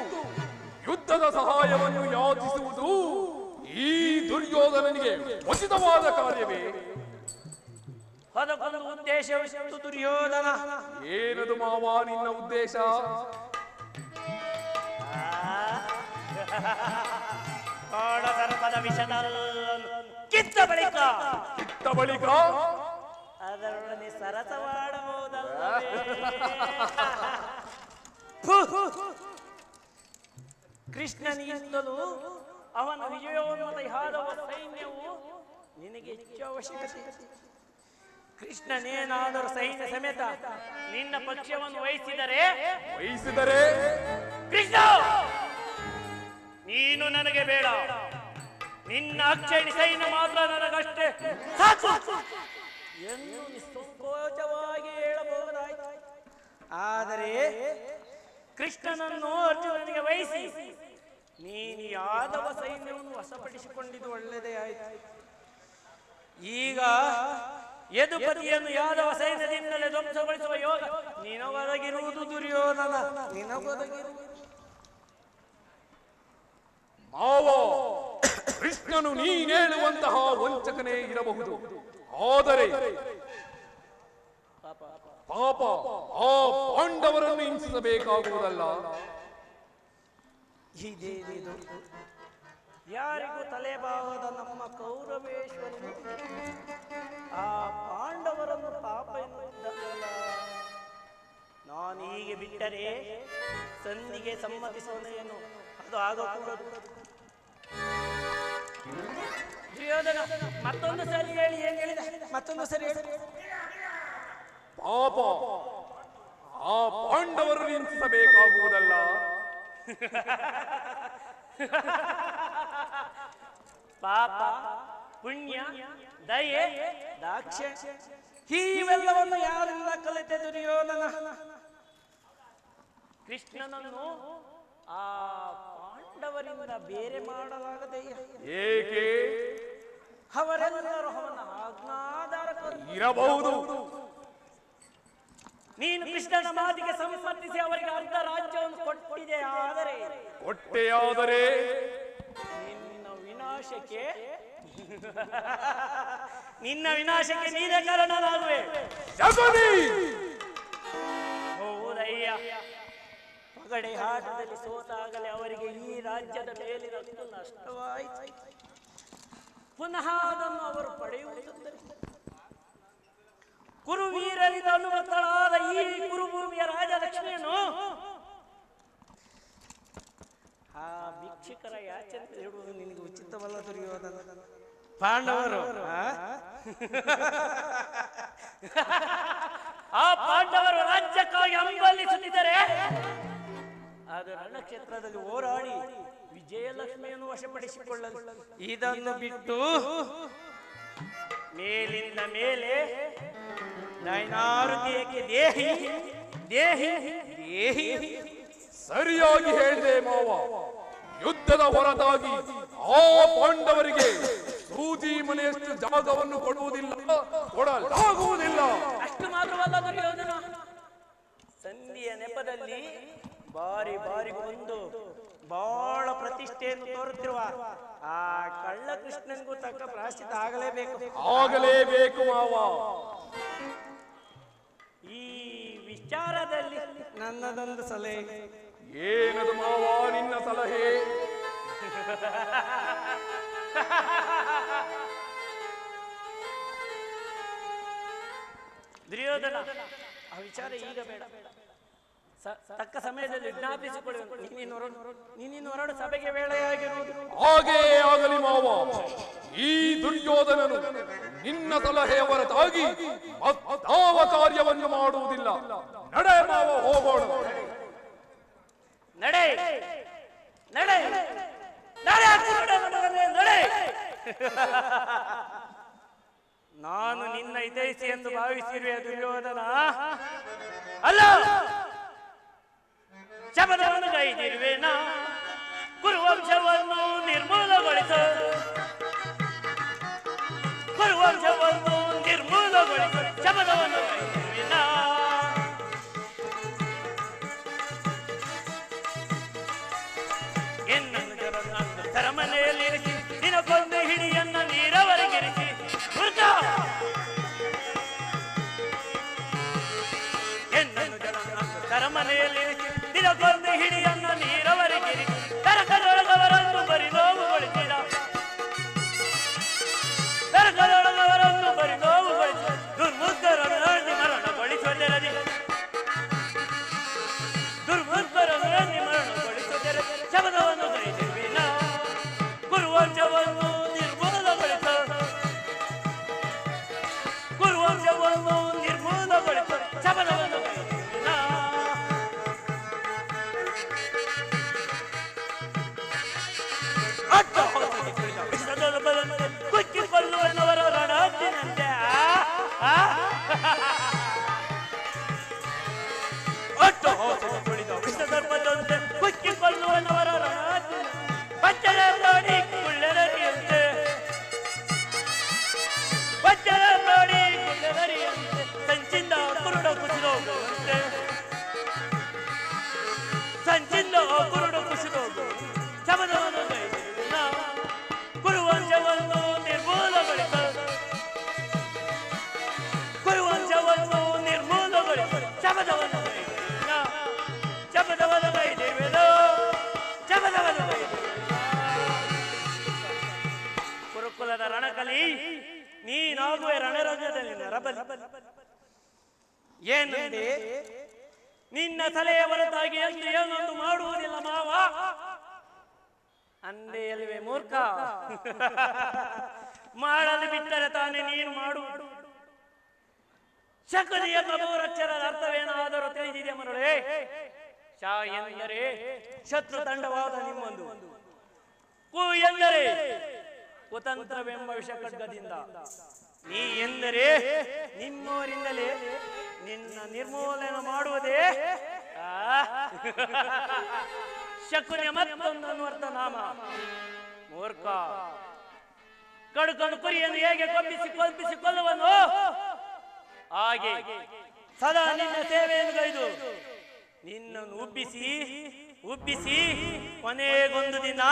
ಯುದ್ಧದ ಸಹಾಯವನ್ನು ಯಾಚಿಸುವುದು ಈ ದುರ್ಯೋಧನನಿಗೆ ಉಚಿತವಾದ ಕಾರ್ಯವೇ? ಅದಕ್ಕೊಂದು ಉದ್ದೇಶವಿತ್ತು ದುರ್ಯೋಧನ. ಏನದು ಮಾವ ನಿನ್ನ ಉದ್ದೇಶ? ಸರ್ಪದ ವಿಷದಲ್ಲಿ ಕಿತ್ತ ಬಳಿಕ ಅದರೊಡನೆ ಸರಸವಾಡಬಹುದಲ್ಲವೇ? ಕೃಷ್ಣನಿಗಿಂತಲೂ ಅವನ ವಿಜಯೋನ್ಮತ ಯಾದವ ಸೈನ್ಯವು ನಿನಗೆ ಹೆಚ್ಚು ಅವಶ್ಯಕತೆ. ಕೃಷ್ಣನೇನಾದರೂ ಸೈನ್ಯ ಸಮೇತ ನಿನ್ನ ಪಕ್ಷವನ್ನು ವಹಿಸಿದರೆ ಕೃಷ್ಣ ನೀನು ನನಗೆ ಬೇಡ, ನಿನ್ನ ಅಕ್ಷಯಣಿ ಸೈನ್ಯ ಮಾತ್ರ ನನಗಷ್ಟೇ ಸಾಕು ಎಂದು ನಿಸ್ಸಂಕೋಚವಾಗಿ ಹೇಳಬಹುದಾಯಿತು. ಆದರೆ ಕೃಷ್ಣನನ್ನು ಅರ್ಜುನನಿಗೆ ವಹಿಸಿ ನೀನು ಯಾದವ ಸೈನ್ಯವನ್ನು ವಶಪಡಿಸಿಕೊಂಡಿದ್ದು ಒಳ್ಳೆಯದೇ ಆಯಿತು. ಈಗ ಯದುಪತಿಯನ್ನು ಯಾದವ ಸೈನ್ಯದಿಂದಲೇ ಧ್ವಂಸಗೊಳಿಸುವ ಯೋಗ ನಿನಗೊದಗಿರುವುದು ದುರ್ಯೋಧನ, ನಿನಗೊದಗಿರುವುದು. ಮಾವ, ಕೃಷ್ಣನು ನೀನೇಳುವಂತಹ ವಂಚಕನೇ ಇರಬಹುದು, ಆದರೆ ಪಾಪ ಆ ಪಾಂಡವರನ್ನು ಹಿಂಸಿಸಬೇಕಾಗುವುದಲ್ಲ. ಇದೇನಿದು? ಯಾರಿಗೂ ತಲೆಬಾಗದ ನಮ್ಮ ಕೌರವೇಶ್ವರನು ಆ ಪಾಂಡವರನ್ನು ಪಾಪ ಎನ್ನುವುದಲ್ಲ. ನಾನು ಹೀಗೆ ಬಿಟ್ಟರೆ ಸಂಧಿಗೆ ಸಮ್ಮತಿಸುವುದೇನು? ಅದು ಆಗಕೂಡದು. ದುರ್ಯೋಧನ, ಮತ್ತೊಂದು ಸರಿ ಹೇಳಿ. ಏನ್ ಹೇಳಿದ? ಮತ್ತೊಂದು ಸರಿ ಹೇಳಿ. ಪಾಪ ಆ ಪಾಂಡವರನ್ನು ಹಿಂಸಿಸಬೇಕಾಗುವುದಲ್ಲ. ಪಾಪ, ಪುಣ್ಯ, ದಯೆ, ದಾಕ್ಷಿಣ್ಯ ಇವೆಲ್ಲವನ್ನು ಯಾರಿಂದ ಕಲಿತೆ ದುರ್ಯೋಧನ? ಕೃಷ್ಣನನ್ನು ಆ ಪಾಂಡವರಿಂದ ಬೇರೆ ಮಾಡಲಾಗದೆಯೇ? ಏಕೆ? ಅವರೆಲ್ಲರೂ ಅವನ ಆಜ್ಞಾಧಾರಕರು ಇರಬಹುದು. ನೀನು ಕೃಷ್ಣನ ಮಾತಿಗೆ ಸಮ್ಮತಿಸಿ ಅವರಿಗೆ ಅರ್ಧ ರಾಜ್ಯವನ್ನು ಕೊಟ್ಟೆಯಾದರೆ ನಿನ್ನ ವಿನಾಶಕ್ಕೆ ನೀನೇ ಕಾರಣನಾಗುವೆ. ಹೌದಯ್ಯ, ಪಗಡೆ ಆಟದಲ್ಲಿ ಸೋತಾಗಲೇ ಅವರಿಗೆ ಈ ರಾಜ್ಯದ ಮೇಲಿನ ನಷ್ಟವಾಯಿತು. ಪುನಃ ಅದನ್ನು ಅವರು ಪಡೆಯುವುದಿದ್ದರೆ ಕುರುವೀರರಿಂದ ಅನುಮತಳಾದ ಈ ಕುರುಭೂಮಿಯ ರಾಜಲಕ್ಷ್ಮಿಯನ್ನು ಆ ಭಿಕ್ಷುಕರ ಯಾಚನೆ ಹೇಳುವುದು ನಿನಗೆ ಉಚಿತವಲ್ಲ ದುರ್ಯೋಧನ. ಪಾಂಡವರು ಆ ಪಾಂಡವರು ರಾಜ್ಯಕ್ಕಾಗಿ ಹಂಬಲಿಸುತ್ತಿದ್ದರೆ ಅದು ರಣಕ್ಷೇತ್ರದಲ್ಲಿ ಹೋರಾಡಿ ವಿಜಯಲಕ್ಷ್ಮಿಯನ್ನು ವಶಪಡಿಸಿಕೊಳ್ಳಲು ಇದನ್ನು ಬಿಟ್ಟು ಮೇಲಿಂದ ಮೇಲೆ ನೈನಾರುತಿಯಕ್ಕೆ ದೇಹಿ ದೇಹಿ ದೇಹಿ. ಸರಿಯಾಗಿ ಹೇಳಿದೆ ಮಾವ. ಯುದ್ಧದ ಹೊರತಾಗಿ ಆ ಪಾಂಡವರಿಗೆ ಸೂಜಿ ಮನೆಯಷ್ಟು ಜಾಗವನ್ನು ಕೊಡುವುದಿಲ್ಲ, ಕೊಡಲಾಗುವುದಿಲ್ಲ. ಅಷ್ಟು ಮಾತ್ರವಲ್ಲ ದುರ್ಯೋಧನ, ಸಂಧಿಯ ನೆಪದಲ್ಲಿ ಬಾರಿ ಬಾರಿಗೂ ಒಂದು ಬಹಳ ಪ್ರತಿಷ್ಠೆಯನ್ನು ತೋರುತ್ತಿರುವ ಆ ಕಳ್ಳ ಕೃಷ್ಣನಿಗೂ ತಕ್ಕ ಪ್ರಾಶ್ಚಿತ ಆಗಲೇಬೇಕು ಮಾವ. ಈ ವಿಚಾರದಲ್ಲಿ ನನ್ನದೊಂದು ಸಲಹೆ. ಏನದು ಮಾವ ನಿನ್ನ ಸಲಹೆ? ದುರ್ಯೋಧನ, ಆ ವಿಚಾರ ಈಗ ಬೇಡ, ತಕ್ಕ ಸಮಯದಲ್ಲಿ ವಿಜ್ಞಾಪಿಸಿಕೊಳ್ಳುವ. ನೀನಿನ್ನು ಹೊರಡು, ಸಭೆಗೆ ವೇಳೆಯಾಗಿರುವುದು. ಹಾಗೇ ಆಗಲಿ ಮಾವ. ಈ ದುರ್ಯೋಧನನು ನಿನ್ನ ಸಲಹೆಯ ಹೊರತಾಗಿ ಯಾವ ಕಾರ್ಯವನ್ನು ಮಾಡುವುದಿಲ್ಲ. ನಡೆ ಮಾವ, ಹೋಗೋಣ. ನಡೆ ನಡೆ ನಡೆ. ನಾನು ನಿನ್ನ ಹಿತೈಷಿ ಎಂದು ಭಾವಿಸಿರುವೆ ದುರ್ಯೋಧನ. ಅಲ್ಲ, ಶಪಥವನ್ನು ಕೈದಿರುವೆನ ಕುರುವಂಶವನ್ನು ನಿರ್ಮೂಲಗೊಳಿಸ, ಕುರುವಂಶವನ್ನು ನಿರ್ಮೂಲಗೊಳಿಸ ಶಪಥವನ್ನು ಕೈದಿರುವೆನ. ಎನ್ನನ್ನು ಸರಮನೆಯಲ್ಲಿ ಇರಿಸಿ ದಿನಕ್ಕೊಂದು ಹಿಡಿಯನ್ನ ನೀರವರೆಗಿರಿಸಿ ಎನ್ನನ್ನು ಸರಮನೆಯಲ್ಲಿ ದಿನಕ್ಕೊಂದು ಹಿಡಿಯನ್ನ ನೀರವರೆಗಿರಿಸಿ ತರಕದೊಳಗವರನ್ನು ಬರಿ ನೋವುಗೊಳಿಸಿದ, ತರಕದೊಳಗವರನ್ನು ಬರಿ ನೋವುಗೊಳಿಸಿ ದುರ್ಮುಖರನ್ನು ಮರಣಗೊಳಿಸುವುದರದಿ, ದುರ್ಮುಖರನ್ನು ಮರಣಗೊಳಿಸುವುದರದಿ ಶಬ್ದವನ್ನು ಕೈದಿರುವಿನ ಕುರುವಂಶವನ್ನು ನಿರ್ಮೂಲಗೊಳಿಸ, ಕುರುವಂಶವನ್ನು ನಿರ್ಮೂಲಗೊಳಿಸ ಶಬ್ದವನ್ನು ಕೈದಿರುವಿನ. ಕುಚ್ಚಿಕೊಳ್ಳುವನವರ ರಣಾಗ್ನಿನಂತೆ ಒಟ್ಟು ತುಳಿದ ವಿಷದರ್ಪದಂತೆ ಕುಚ್ಚಿಕೊಳ್ಳುವನವರ ರಣಾಗ್ನಿ ಬಚ್ಚಲ ಪ್ರಾಣಿ ಕುಳ್ಳೆನರಿಯಂತೆ, ಬಚ್ಚಲ ಪ್ರಾಣಿ ಕುಳ್ಳೆನರಿಯಂತೆ ಸಂಚಿಂದ ಕುರುಡ ಕುಸಿದೋಗುವಂತೆ, ಸಂಚಿಂದ ಕುರುಡ ಕುಸಿದೋಗು ಶಬ್ದವನ್ನು ಕೈದಿರುವಿನ ಕುರುವಂಶವನ್ನು ನಿರ್ಮೂಲಗೊಳಿಸ, ಕುರುವಂಶವನ್ನು ನಿರ್ಮೂಲಗೊಳಿಸ ಶಬ್ದವನ್ನು ಕೈದಿರುವಿನ, ಶಬ್ದವನ್ನು ಕೈದಿರುವೆನ, ಶಬ್ದವನ್ನು ಕೈದಿರುವಿನ. ಕುರುಕುಲದ ರಣಕಲಿ ನೀನಾಗುವೆ ರಣರಂಗದಲ್ಲಿ ನರಬಲಿ. ಏನಂದೆ? ನಿನ್ನ ತಲೆಯ ಹೊರತಾಗಿ ಎಂದು ಏನೊಂದು ಮಾಡುವುದಿಲ್ಲ ಮಾವ ಅಂದೇ ಅಲ್ವೇ ಮೂರ್ಖ. ಮಾಡಲು ಬಿಟ್ಟರೆ ತಾನೇ ನೀನು ಮಾಡುವುದು. ಶಕುನಿಯ ಕಬೋರಕ್ಷರದ ಅರ್ಥವೇನಾದರೂ ತಿಳಿದಿದೆ ಮರುಳೇ? ಶಾ ಎಂದರೆ ಶತ್ರು ತಂಡವಾದ ನಿಮ್ಮೊಂದು, ಕು ಎಂದರೆ ಕುತಂತ್ರವೆಂಬ ವಿಷ ಖಡ್ಗದಿಂದ, ನೀ ಎಂದರೆ ನಿಮ್ಮವರಿಂದಲೇ ನಿನ್ನ ನಿರ್ಮೂಲನೆ ಮಾಡುವುದೇ ಶಕುನಿಯ ಮತ್ತೊಂದು ಅರ್ಥ ನಾಮ. ಮೂರ್ಖ, ಕಡುಕನು ಕುರಿಯನ್ನು ಹೇಗೆ ಕೊಲ್ಲಿಸಿಕೊಳ್ಳುವನು ಹಾಗೆ ಸದಾ ನಿನ್ನ ಸೇವೆಯನ್ನು ಗೈದು ನಿನ್ನನ್ನು ಉಬ್ಬಿಸಿ ಕೊನೆಗೊಂದು ದಿನ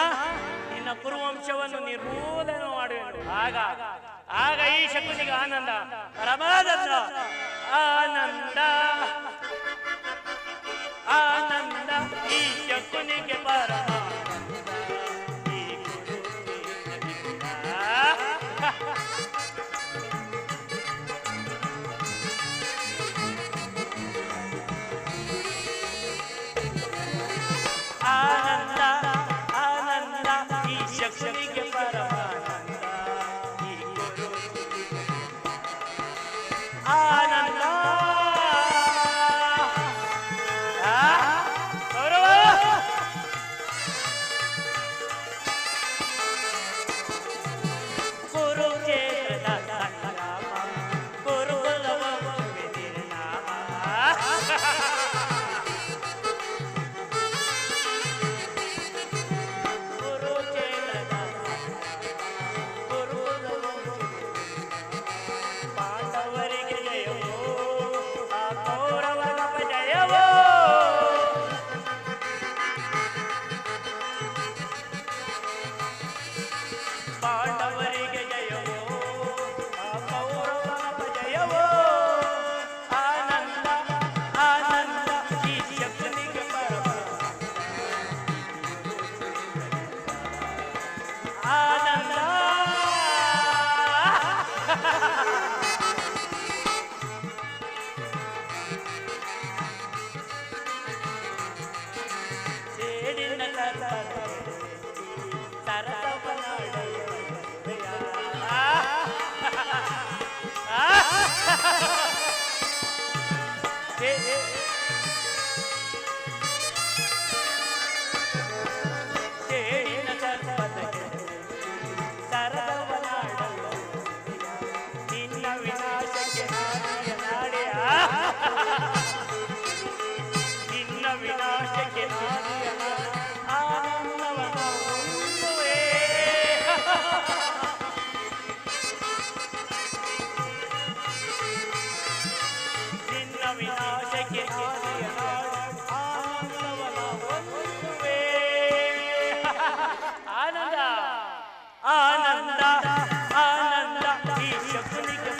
ನಿನ್ನ ಕುರುವಂಶವನ್ನು ನಿರ್ಮೂಲನೆ ಮಾಡುವೆನು. ಆಗ ಈ ಶಕುನಿಗೆ ಆನಂದ, ಪರಮಾನಂದ, ಆನಂದ ಆನಂದ, ಈ ಶಕುನಿಗೆ ಪರಮಾನಂದ, ಈ ಗುರುವಿನ ಆನಂದ ಶಿವನಿಗೆ ಪರಮಾನಂದ ಈ ಗುರು ಆನಂದ ಕುರುಕ್ಷೇತ್ರದ ಸಂಗ್ರಾಮ ಗುರುಕುಲವ ನಿರ್ನಾಮ ಕುರುಕ್ಷೇತ್ರದ ಗುರುಕುಲವ ಪಾಂಡವರಿಗೆ ಜಯವೋ ಆ ಕೌರವನ ಜಯವೋ ಪಾಂಡವರಿಗೆ ಜಯವೋ ಆ ಕೌರವನ ಜಯವೋ ಆನಂದ ಆನಂದ ಈ ಶಕ್ತಿಗೆ ಆನಂದ ಸೇಡಿನ ನಿನ್ನ ವಿನಾಶಕ್ಕೆ ನಾಡಿಯ ನಿನ್ನ ವಿನಾಶಕ್ಕೆ ನಾಡಿಯ ಆನಂದವನ್ನು ಉಣ್ಣುವೆ. ನಿನ್ನ ವಿನಾಶಕ್ಕೆ ನಾಡಿಯ ಆನಂದವನ್ನು ಉಣ್ಣುವೆ. ಆನಂದ ಆನಂದ ಆನಂದ ಈ ಶಕ್ತಿಗೆ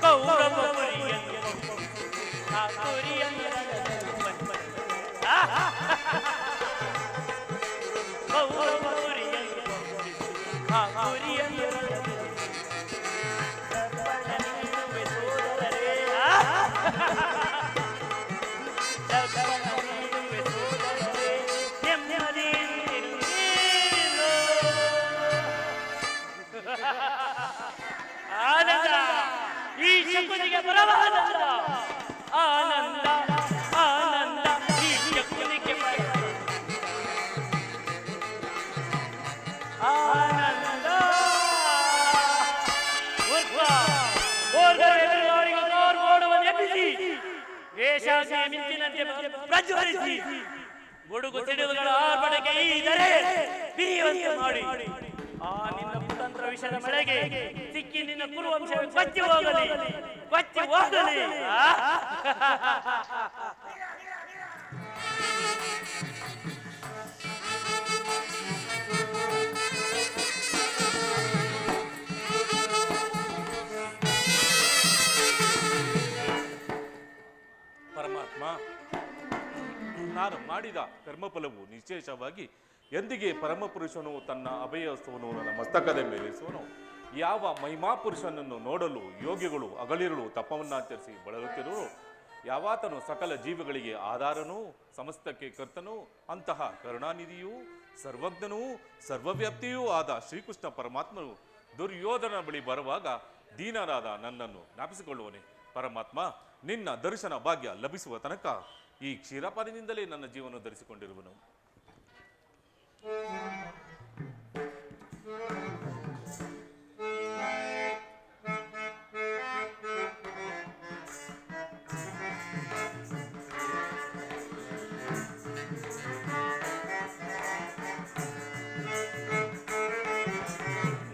ಕೌರವ ಕುರಿಯನ್ನು ಆ ಕುರಿಯನ್ನು ಕೌರವ ಕುರಿಯನ್ನು ಆ ಕುರಿಯನ್ನು ಆನಂದ ಈ ಶಕುನಿಗೆ ಪರಮಾನಂದ ಆನಂದ ಆನಂದ ಈ ಶಕುನಿಗೆ ಆನಂದ ವೇಷಾಸೆ ಮಿಂಚಿನಂತೆ ಪ್ರಜ್ವಲಿಸಿ ಗುಡುಗು ಸಿಡಿಲುಗಳ ಆರ್ಭಟಕ್ಕೆ ಇದ್ದರೆ ಬಿರಿಯುವಂತೆ ಮಾಡಿ ಆ ನಿನ್ನ ಕುತಂತ್ರ ವಿಷದ ಮಳೆಗೆ ಸಿಕ್ಕಿ ನಿನ್ನ ಕುರುವಂಶ ಕೊಚ್ಚಿ ಹೋಗಲಿ ಕೊಚ್ಚಿ ಹೋಗಲಿ. ಪರಮಾತ್ಮ, ನಾನು ಮಾಡಿದ ಕರ್ಮಫಲವು ನಿಶ್ಚೇಷವಾಗಿ ಎಂದಿಗೆ ಪರಮಪುರುಷನು ತನ್ನ ಅಭಯಹಸ್ತವನ್ನು ನನ್ನ ಮಸ್ತಕದ ಮೇಲಿಸುವನು. ಯಾವ ಮಹಿಮಾಪುರುಷನನ್ನು ನೋಡಲು ಯೋಗಿಗಳು ಹಗಲಿರುಳು ತಪವನ್ನಾಚರಿಸಿ ಬಳಲುತ್ತಿರುವರು. ಯಾವಾತನು ಸಕಲ ಜೀವಿಗಳಿಗೆ ಆಧಾರನೂ ಸಮಸ್ತಕ್ಕೆ ಕರ್ತನೂ ಅಂತಹ ಕರುಣಾನಿಧಿಯೂ ಸರ್ವಜ್ಞನೂ ಸರ್ವವ್ಯಾಪ್ತಿಯೂ ಆದ ಶ್ರೀಕೃಷ್ಣ ಪರಮಾತ್ಮನು ದುರ್ಯೋಧನ ಬಳಿ ಬರುವಾಗ ದೀನರಾದ ನನ್ನನ್ನು ಜ್ಞಾಪಿಸಿಕೊಳ್ಳುವನೆ. ಪರಮಾತ್ಮ, ನಿನ್ನ ದರ್ಶನ ಭಾಗ್ಯ ಲಭಿಸುವ ತನಕ ಈ ಕ್ಷೀರಪಾನಿನಿಂದಲೇ ನನ್ನ ಜೀವನ ಧರಿಸಿಕೊಂಡಿರುವನು.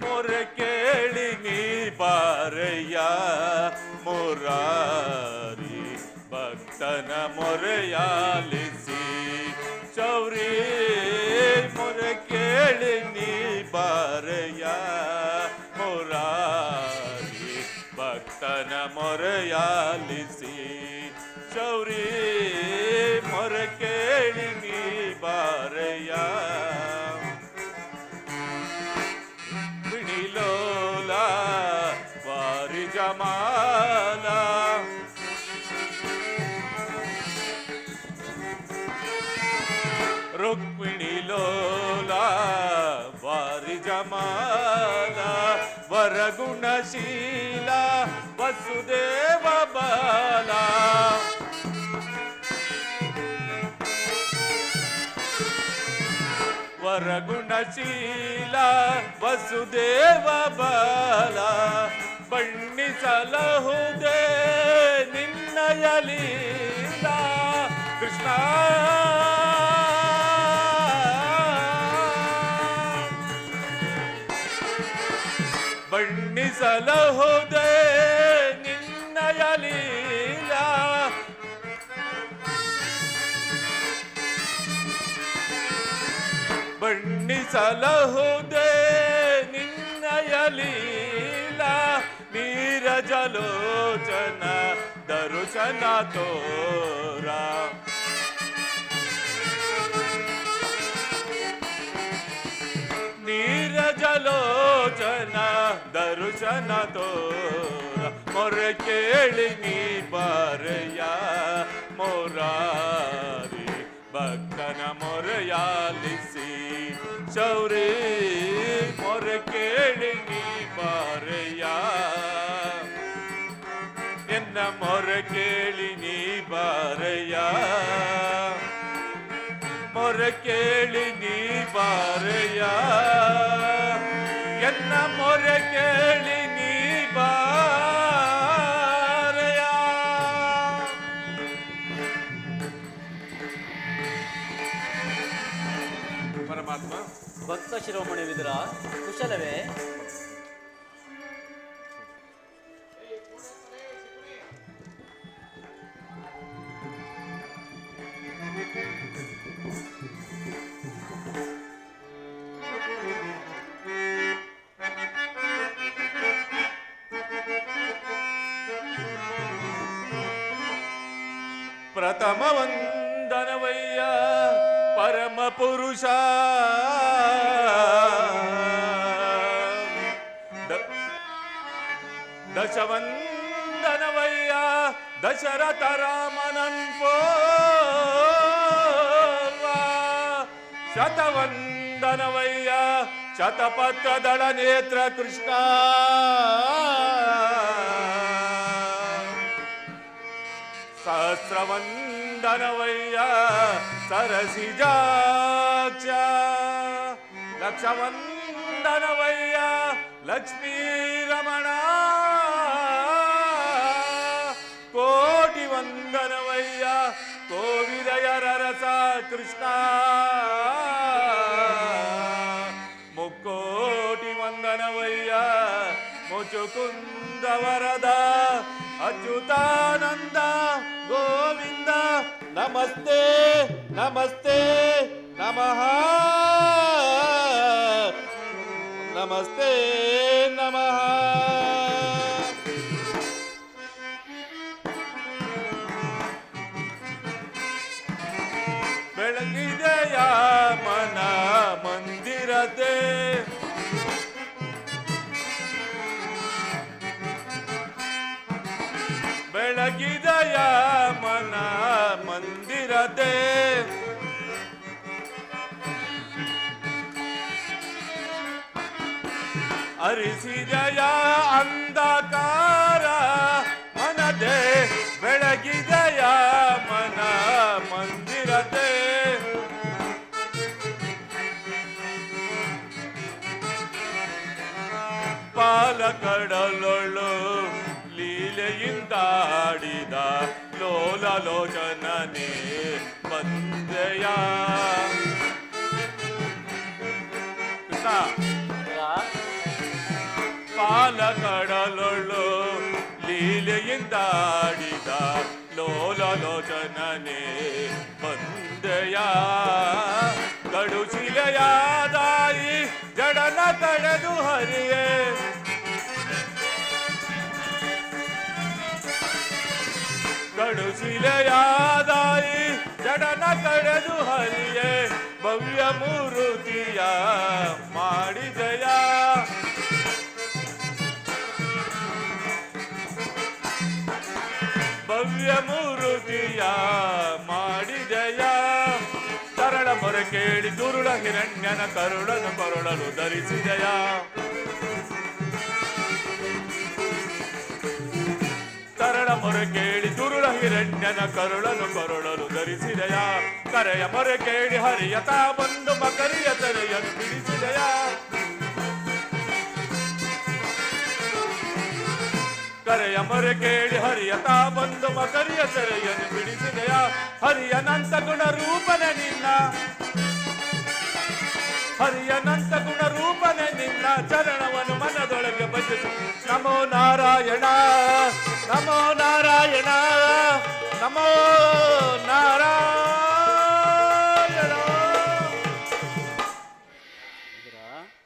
ಮೊರೆ ಕೇಳಿ ನೀ ಬಾರಯ್ಯ ಮುರಾರಿ ಭಕ್ತನ ಮೊರೆಯಾಲಿಸಿ ಚೌರಿ. ಮೊರೆ ಕೇಳಿ ನೀ ಬಾರಯ್ಯ ಮುರಾರಿ ಭಕ್ತನ ಮೊರೆಯಾಲಿಸಿ ಚೌರಿ. ಮೊರೆ ಕೇಳಿ ನೀ ಬಾರಯ್ಯ ಲೋಲಾ ಜಮಾಲ ರುಕ್ಮಿಣಿ ಲೋಲ ವಾರಿ ಜಮಾಲ ವರಗುಣಶೀಲ ವಸುದೇವ ಬಾಲ ವರಗುಣಶೀಲ ವಸುದೇವ ಬಾಲ ಬಣ್ಣಿಸಲಹುದೇ ನಿನ್ನಯ ಲೀಲಾ ಕೃಷ್ಣ ಬಣ್ಣಿಸಲಹುದೇ ನಿನ್ನಯ ಲೀಲಾ ಬಣ್ಣಿಸಲಹುದೇ ನಿನ್ನಯ ಲೀಲಾ ನೀರಜಲೋಚನ ದರುಶನ ತೋರ ನೀರಜಲೋಚನ ದರುಶನ ತೋರ ಮೊರೆ ಕೇಳಿ ನೀ ಬಾರಯ್ಯ ಮೊರಾರಿ ಭಕ್ತನ ಮೊರೆಯಾಲಿಸಿ ಶೌರಿ ಮೊರೆ ಕೇಳಿ ನೀ ಬಾರಯ್ಯ ಎನ್ನ ಮೊರೆ ಕೇಳಿ ನೀ ಬಾರಯ್ಯ ಮೊರೆ ಕೇಳಿ ನೀ ಬಾರಯ್ಯ ಎನ್ನ ಮೊರೆ ಕೇಳಿ ನೀ ಬಾರಯ್ಯ. ಪರಮಾತ್ಮ ಭಕ್ತ ಶಿರೋಮಣಿ ವಿದುರ ಕುಶಲವೇ? ಪ್ರಥಮ ವಂದನವಯ್ಯ ಪರಮ ಪುರುಷ ದಶವಂದನವಯ್ಯ ದಶರಥ ರಾಮನನ್ ಪೋಲ್ವ ಶತವಂದನವಯ್ಯ ಶತಪತ್ರದಳ ನೇತ್ರ ಕೃಷ್ಣ ಸಹಸ್ರವಂದನವಯ್ಯ ಸರಸಿಜಾಕ್ಷ ಲಕ್ಷವಂದನವಯ್ಯ ಲಕ್ಷ್ಮೀ ರಮಣ ಕೋಟಿ ವಂದನವಯ್ಯ ಕೋವಿದಯರ ರಸ ಕೃಷ್ಣ ಮುಕ್ಕೋಟಿ ವಂದನವಯ್ಯ ಮುಚುಕುಂದ ವರದ ಅಚ್ಯುತಾನಂದ ಗೋವಿಂದ ನಮಸ್ತೆ ನಮಸ್ತೆ ನಮಃ ನಮಸ್ತೆ ನಮಃ. ಬೆಳಗಿದೆಯ ಮನ ಮಂದಿರದೆ ಬೆಳಗಿದೆಯ ಮನ ಮಂದಿರದೆ ಅರಿಸಿದೆಯ ಅಂಧಕಾರ ಮನದೆ ಬೆಳಗಿದೆಯ ಮನ ಮಂದಿರದೆ ಪಾಲಕಡಲೊಳು ಲೀಲೆಯಿಂದಾಡಿದ ಲೋಲಲೋಚನನೇ ಬಂದೆಯ ಪಾಲಕಡಲೊಳು ಲೀಲೆಯಿಂದಾಡಿದ ಲೋಲಲೋಚನನೇ ಬಂದೆಯ ಕಡುಶಿಲೆಯಾದಾಯಿ ಜಡನ ತಡೆದು ಹರಿಯೇ ಕಡುಶಿಲೆಯಾದಾಯಿ ಜಡನ ಕಡೆದು ಹರಿಯೇ ಭವ್ಯ ಮೂರುತಿಯ ಮಾಡಿದೆಯ ಮೂರುತಿಯ ಮಾಡಿದೆಯ ತರಳ ಮೊರೆ ಕೇಳಿ ದುರುಳ ಹಿರಣ್ಯನ ಕರುಳನು ಕೊರಳಲು ಧರಿಸಿದೆಯ ತರಳ ಮೊರೆ ಕೇಳಿ ದುರುಳ ಹಿರಣ್ಯನ ಕರುಳನು ಕೊರಳಲು ಧರಿಸಿದೆಯ ಕರೆಯ ಮೊರೆ ಕೇಳಿ ಹರಿಯತ ಬಂದು ಮಕರಿಯ ತೆರೆಯನ್ನು ಬಿಡಿಸಿದೆಯ ಕರೆಯ ಮೊರೆ ಕೇಳಿ ಹರಿಯತ ಬಂದು ಮಕರಿಯ ಸೆರೆಯನ್ನು ಬಿಡಿಸಿದೆಯ ಹರಿಯನಂತ ಗುಣ ರೂಪನೆ ನಿನ್ನ ಹರಿಯನಂತ ಗುಣ ರೂಪನೆ ನಿನ್ನ ಚರಣವನ್ನು ಮನದೊಳಗೆ ಭಜಿಸು ನಮೋ ನಾರಾಯಣ ನಮೋ ನಾರಾಯಣ ನಮೋ ನಾರಾಯಣ.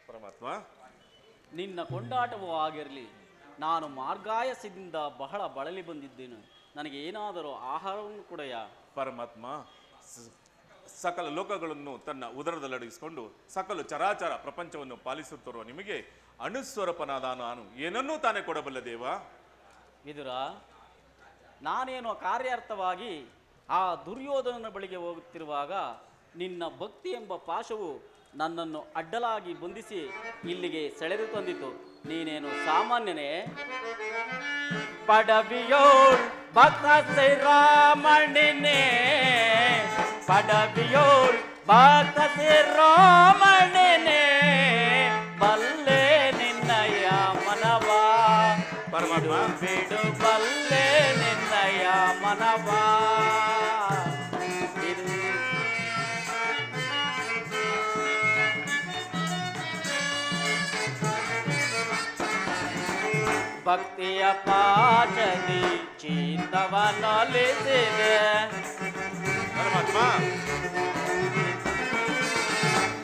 ಪರಮಾತ್ಮ, ನಿನ್ನ ಕೊಂಡಾಟವೂ ಆಗಿರಲಿ. ನಾನು ಮಾರ್ಗಾಯಸದಿಂದ ಬಹಳ ಬಳಲಿ ಬಂದಿದ್ದೇನೆ. ನನಗೆ ಏನಾದರೂ ಆಹಾರವನ್ನು ಕೊಡೆಯ. ಪರಮಾತ್ಮ, ಸಕಲ ಲೋಕಗಳನ್ನು ತನ್ನ ಉದರದಲ್ಲಡಗಿಸಿಕೊಂಡು ಸಕಲ ಚರಾಚರ ಪ್ರಪಂಚವನ್ನು ಪಾಲಿಸುತ್ತಿರುವ ನಿಮಗೆ ಅನುಸ್ವರೂಪನಾದ ನಾನು ಏನನ್ನೂ ತಾನೇ ಕೊಡಬಲ್ಲ ದೇವ. ವಿದುರ, ನಾನೇನೋ ಕಾರ್ಯಾರ್ಥವಾಗಿ ಆ ದುರ್ಯೋಧನನ ಬಳಿಗೆ ಹೋಗುತ್ತಿರುವಾಗ ನಿನ್ನ ಭಕ್ತಿ ಎಂಬ ಪಾಶವು ನನ್ನನ್ನು ಅಡ್ಡಲಾಗಿ ಬಂಧಿಸಿ ಇಲ್ಲಿಗೆ ಸೆಳೆದು ತಂದಿತು. ನೀನೇನು ಸಾಮಾನ್ಯನೇ? ಪಡವಿಯೋಳ್ ಭಕ್ತ ಶ್ರೀರಾಮಣ್ಣನೇ, ಪಡವಿಯೋಳ್ ಭಕ್ತ ಶ್ರೀರಾಮಣ್ಣನೇ, ಬಲ್ಲೆ ನಿನ್ನಯ ಮನವ ಪರಮಾತ್ಮ, ಬಿಡು ಬಲ್ಲೆ ನಿನ್ನಯ ಮನವ. ಭಕ್ತಿಯ ಪಾಚದಿ ಚಿತ್ತವನ್ನೊಲಿಸಿದೆ. ಪರಮಾತ್ಮ,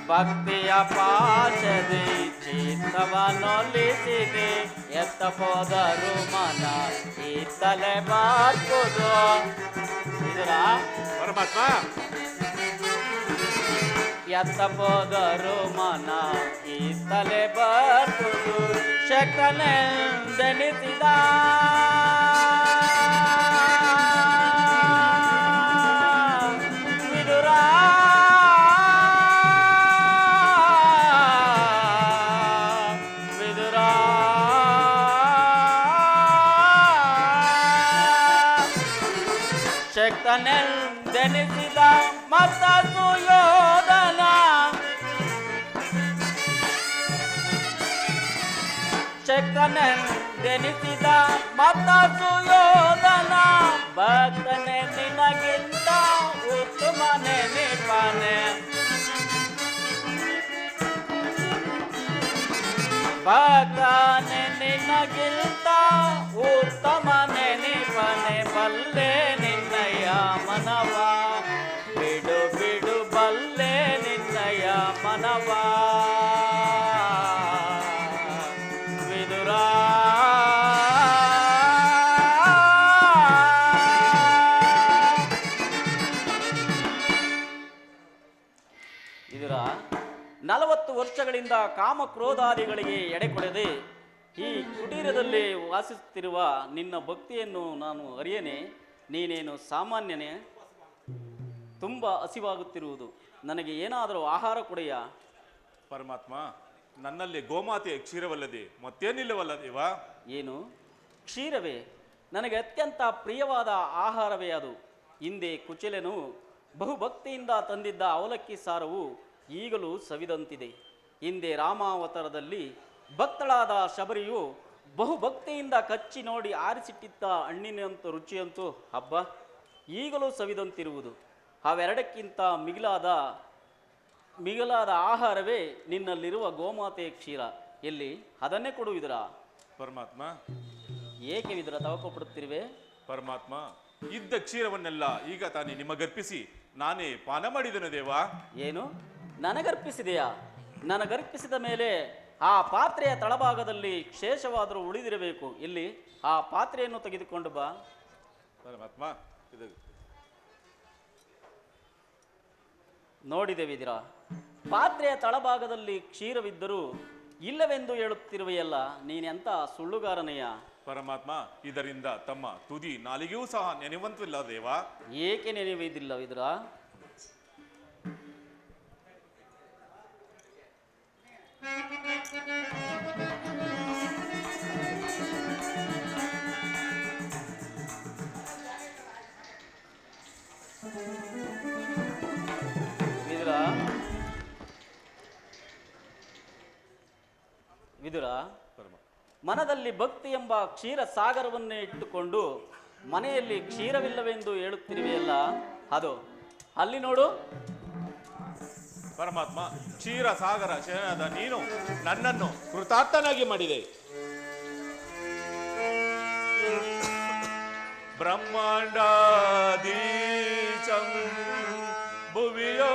ಭಕ್ತಿಯ ಪಾಚದಿ ಚಿತ್ತವನ್ನೊಲಿಸಿದೆ. ಎತ್ತ ಹೋದರು ಮನ ಈತಲೆ ಬಾರ್ಬೋದು. ಇದರ ಪರಮಾತ್ಮ, ಎತ್ತ ಹೋದರು ಮನ ಈತಲೆ ಬಾರ್ಬೋದು. ಶಕ್ತನೆಂದೆನಿಸಿದ ವಿದುರ, ವಿದುರ ಶಕ್ತನೆಂದೆನಿಸಿದ ಮತ್ತ ಸುಯೋಧನ, ಶಕ್ತನೆಂದೆನಿಸಿದ ಮತ್ತ ಸುಯೋಧನ. ಭಕ್ತನೆ ನಿನಗಿಂತ ಉತ್ತಮನೆ ನಿಪನೆ, ಭಕ್ತನೆ ನಿನಗಿಂತ ಉತ್ತಮನೆ ನಿಪನೆ. ಬಲ್ಲೆ ನಿನ್ನಯ ಮನವ ಬಿಡು ಬಿಡು ಬಲ್ಲೆ ನಿನ್ನಯ ಮನವ. ವಿದುರ, ಇದರ 40 ವರ್ಷಗಳಿಂದ ಕಾಮಕ್ರೋಧಾದಿಗಳಿಗೆ ಎಡೆಕೊಡದೆ ಈ ಕುಟೀರದಲ್ಲಿ ವಾಸಿಸುತ್ತಿರುವ ನಿನ್ನ ಭಕ್ತಿಯನ್ನು ನಾನು ಅರಿಯನೆ. ನೀನೇನು ಸಾಮಾನ್ಯನೇ? ತುಂಬ ಹಸಿವಾಗುತ್ತಿರುವುದು. ನನಗೆ ಏನಾದರೂ ಆಹಾರ ಕೊಡೆಯ. ಪರಮಾತ್ಮ, ನನ್ನಲ್ಲಿ ಗೋಮಾತೆಯ ಕ್ಷೀರವಲ್ಲದೆ ಮತ್ತೇನಿಲ್ಲವಲ್ಲ ದೇವ. ಏನು ಕ್ಷೀರವೇ? ನನಗೆ ಅತ್ಯಂತ ಪ್ರಿಯವಾದ ಆಹಾರವೇ ಅದು. ಹಿಂದೆ ಕುಚೇಲನು ಬಹುಭಕ್ತಿಯಿಂದ ತಂದಿದ್ದ ಅವಲಕ್ಕಿ ಸಾರವು ಈಗಲೂ ಸವಿದಂತಿದೆ. ಹಿಂದೆ ರಾಮಾವತಾರದಲ್ಲಿ ಭಕ್ತಳಾದ ಶಬರಿಯು ಬಹುಭಕ್ತಿಯಿಂದ ಕಚ್ಚಿ ನೋಡಿ ಆರಿಸಿಟ್ಟಿದ್ದ ಹಣ್ಣಿನಂತ ರುಚಿಯಂತೂ ಹಬ್ಬ ಈಗಲೂ ಸವಿದಂತಿರುವುದು. ಅವೆರಡಕ್ಕಿಂತ ಮಿಗಿಲಾದ ಆಹಾರವೇ ನಿನ್ನಲ್ಲಿರುವ ಗೋಮಾತೆಯ ಕ್ಷೀರ. ಎಲ್ಲಿ ಅದನ್ನೇ ಕೊಡುವಿದರ. ಪರಮಾತ್ಮ, ಏಕೆ ವಿದುರ ತವಕಪಡುತ್ತಿರುವೆ? ಪರಮಾತ್ಮ, ಇದ್ದ ಕ್ಷೀರವನ್ನೆಲ್ಲ ಈಗ ತಾನೇ ನಿಮಗರ್ಪಿಸಿ ನಾನೇ ಪಾನ ಮಾಡಿದನು ದೇವ. ಏನು ನನಗರ್ಪಿಸಿದೆಯಾ? ನನಗರ್ಪಿಸಿದ ಮೇಲೆ ಆ ಪಾತ್ರೆಯ ತಳಭಾಗದಲ್ಲಿ ಶೇಷವಾದರೂ ಉಳಿದಿರಬೇಕು. ಇಲ್ಲಿ ಆ ಪಾತ್ರೆಯನ್ನು ತೆಗೆದುಕೊಂಡು ಬಾ. ಪರಮಾತ್ಮ, ಇದು ನೋಡಿದೆ ವಿದಿರ, ಪಾತ್ರೆಯ ತಳಭಾಗದಲ್ಲಿ ಕ್ಷೀರವಿದ್ದರೂ ಇಲ್ಲವೆಂದು ಹೇಳುತ್ತಿರುವೆಯಲ್ಲ, ನೀನೆಂತ ಸುಳ್ಳುಗಾರನೆಯ? ಪರಮಾತ್ಮ, ಇದರಿಂದ ತಮ್ಮ ತುದಿ ನಾಲಿಗೆಯೂ ಸಹ ನೆನೆಯುವಂತಿಲ್ಲ ದೇವ. ಏಕೆ ನೆನೆಯುವುದಿಲ್ಲ ವಿದುರ? ವಿದುರ, ವಿದುರ, ಮನದಲ್ಲಿ ಭಕ್ತಿ ಎಂಬ ಕ್ಷೀರ ಸಾಗರವನ್ನೇ ಇಟ್ಟುಕೊಂಡು ಮನೆಯಲ್ಲಿ ಕ್ಷೀರವಿಲ್ಲವೆಂದು ಹೇಳುತ್ತಿರುವೆಯಲ್ಲ, ಅದು ಅಲ್ಲಿ ನೋಡು. ಪರಮಾತ್ಮ, ಕ್ಷೀರ ಸಾಗರ ಶಯನದ ನೀನು ನನ್ನನ್ನು ಕೃತಾರ್ಥನಾಗಿ ಮಾಡಿದೆ. ಬ್ರಹ್ಮಾಂಡಾಧೀಶಂ ಭುವಿಯೋ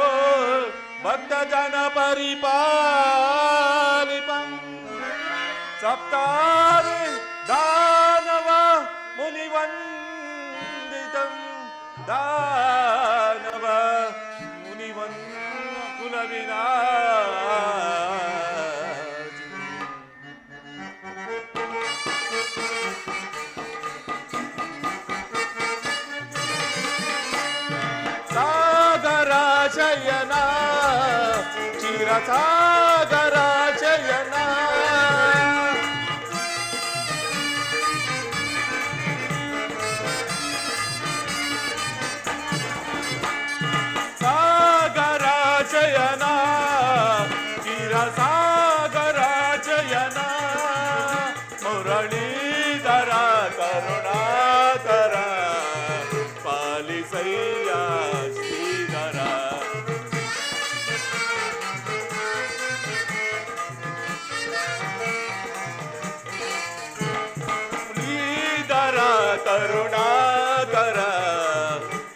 ಭಕ್ತ ಜನ ಪರಿಪಾಲಿಪಂ ಸಪ್ತಾದಿ ದಾನವ ಮುನಿವಂದಿತಂ ದಾನವ ಮುನಿವನ್ ಕುಲವಿನಾ ಸಾಗರ ಶಯನ ಚಿರ ಸಾಗರ ಶಯನ ಸಾಗರ ಶಯನ ಚಿರ ಸಾಗರ ಶಯನ ಮುರಳೀಧರ ಕರುಣಾಕರ ಪಾಲಿಸಯ್ಯ ಶ್ರೀಧರ ಶ್ರೀಧರ ಕರುಣಾಕರ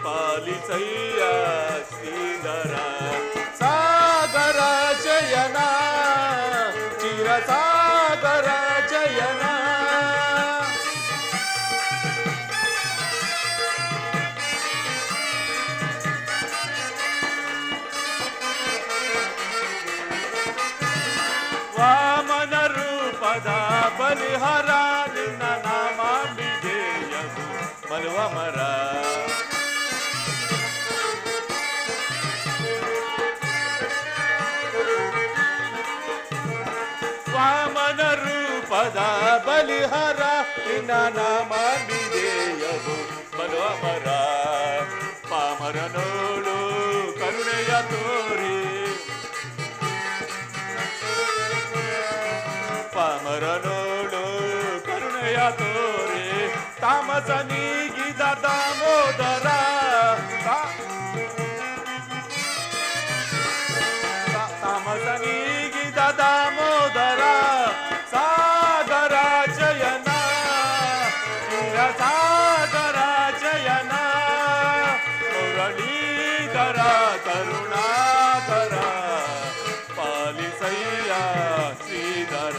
ಪಾಲಿಸಯ್ಯ ಶ್ರೀಧರ ಸಾಗರ ಜಯನ ಚಿರ ಸಾಗರ ಜಯನ ವಾಮನ ರೂಪದ ಬಲಿಹರ ನಿನ್ನ ನಾಮಾಂಬಿಕೆಯದು ಮಲುವ ಮರ ವಾಮನ ರೂಪದ ಬಲಿಹರ ನಿನ್ನ ನಾಮಾಂಬಿಕೆಯದು ಮಲುವ ಮರ ಪಾಮರನೋಳು ಕರುಣೆಯ ತೋರಿ ಪಾಮರನೋಳು ಕರುಣೆಯ ತೋರೆ ತಾಮಸ ನೀಗಿದ ದಾಮೋದರ ತಾಮಸ ನೀಗಿದ ದಾಮೋದರ ಸಾಗರ ಜಯನ ಚಿರ ಸಾಗರ ಜಯನ ಮುರಳೀಧರ ಕರುಣಾಕರ ಪಾಲಿಸಯ್ಯ ಶ್ರೀಧರ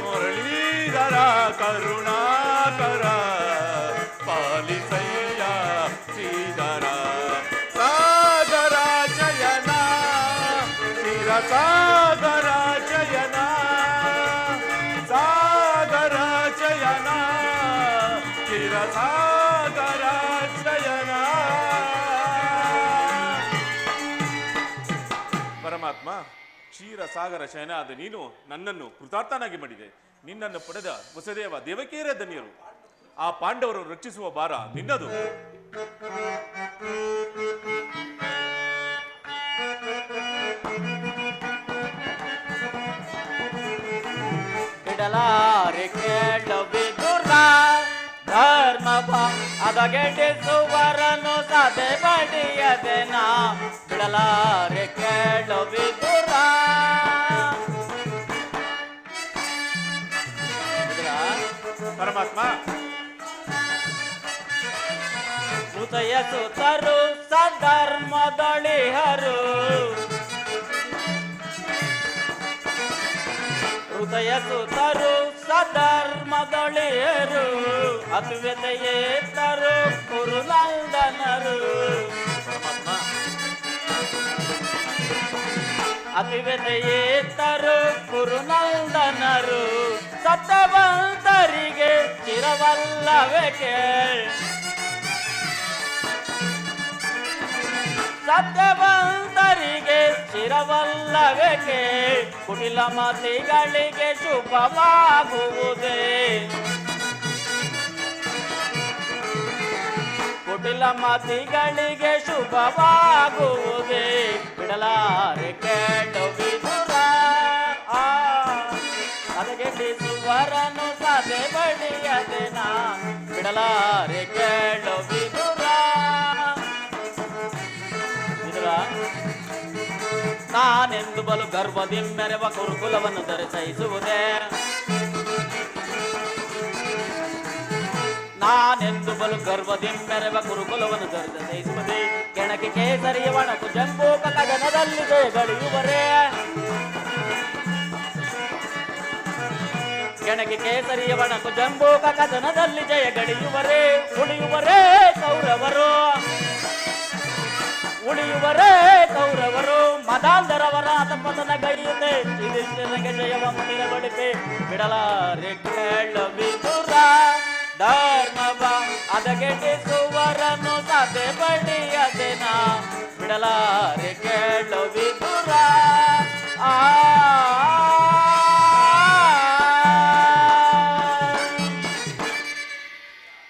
ಮುರಳೀಧರ ಕರುಣಾಕರ ಪಾಲಿಸಯ್ಯ ಶ್ರೀಧರ ಸಾಗರ ಜಯನ ಚಿರ ಸಾಗರ ಜಯನ ಸಾಗರ ಜಯನ ಚಿರ ಸಾಗರ ಜಯನ. ಪರಮಾತ್ಮ, ಕ್ಷೀರ ಸಾಗರ ಶಯನ ಆದ ನೀನು ನನ್ನನ್ನು ಕೃತಾರ್ಥನಾಗಿ ಮಾಡಿದೆ. ನಿನ್ನನ್ನು ಪಡೆದ ವಸುದೇವ ದೇವಕಿಯರೇ ಧನ್ಯರು. ಆ ಪಾಂಡವರನ್ನು ರಕ್ಷಿಸುವ ಭಾರ ನಿನ್ನದು. ಬಿಡಲಾರೆ ಕೇಳವಿದುರ ಧರ್ಮ ಅದಗೆಡಿಸುವರನು ಸದೆ ಬಡಿಯದೆನ ಬಿಡಲಾರೆ ಕೇಳವಿದುರ. ಪರಮಾತ್ಮ, ಹೃದಯ ಸುತರು ಸಧರ್ಮದಳಿಹರು ಹೃದಯ ಸುತರು ಸಧರ್ಮ ದೊಳೆಯರು ಅದ್ವಿತೆಯೇತರು ಕುರುನಂದನರು ಅತಿವೆತೆಯೇತರು ಕುರುನಂದನರು ಸತ್ಯವಂತರಿಗೆ ಚಿರವಲ್ಲವೇ ಕೇಳ್ ಸತ್ಯವಂತರಿಗೆ ಚಿರವಲ್ಲವೇ ಕೇಳ್ ಕುಟಿಲ ಮತಿಗಳಿಗೆ ಶುಭವಾಗುವುದೇ ಕುಟಿಲ ಮತಿಗಳಿಗೆ ಶುಭವಾಗುವುದೇ ಬಿಡಲಾರೆ ಕೇಳು ವಿದುರ ಅದಗೆಡಿಸುವರನು ಸದೆ ಬಡಿಯದೆನ ಬಿಡಲಾರೆ ಕೇಳು ವಿದುರ ವಿದುರ ನಾನೆಂದು ಬಲು ಗರ್ವದಿ ಮೆರೆವ ಕುರುಕುಲವನ್ನು ಧರಿಸೈಸುವುದೇ ನಾನೆಂದು ಬಲು ಗರ್ವದಿ ಮೆರೆವ ಕುರುಕುಲವನ್ನು ಧರಿಸೈಸುವುದೇ ಕೆಣಕಿ ಕೇಸರಿಯ ಒಣಕು ಜಂಬೂಕ ಕದನದಲ್ಲಿ ಜಯಗಳಿಯುವರೇ ಕೆಣಕಿ ಕೇಸರಿಯ ಒಣಕು ಜಂಬೂಕ ಕದನದಲ್ಲಿ ಜಯಗಳಿಯುವರೇ ಉಳಿಯುವರೇ ಕೌರವರು ಉಳಿಯುವರೇ ಕೌರವರು ಮದಾಂಧರವರ ತಪತನ ಗೈಯುತ್ತೆ ಇದಿಷ್ಟನಿಗೆ ಜಯವ ಮುನಿರಗೊಳಿಪೆ ಬಿಡಲಾರೆ ಕೇಳು ವಿದುರ ಧರ್ಮವ ಅದಗೆಡಿಸುವರನು ಸದೆ ಬಡಿಯದೆನ ಬಿಡಲಾರೆ ಕೇಳು ವಿದುರ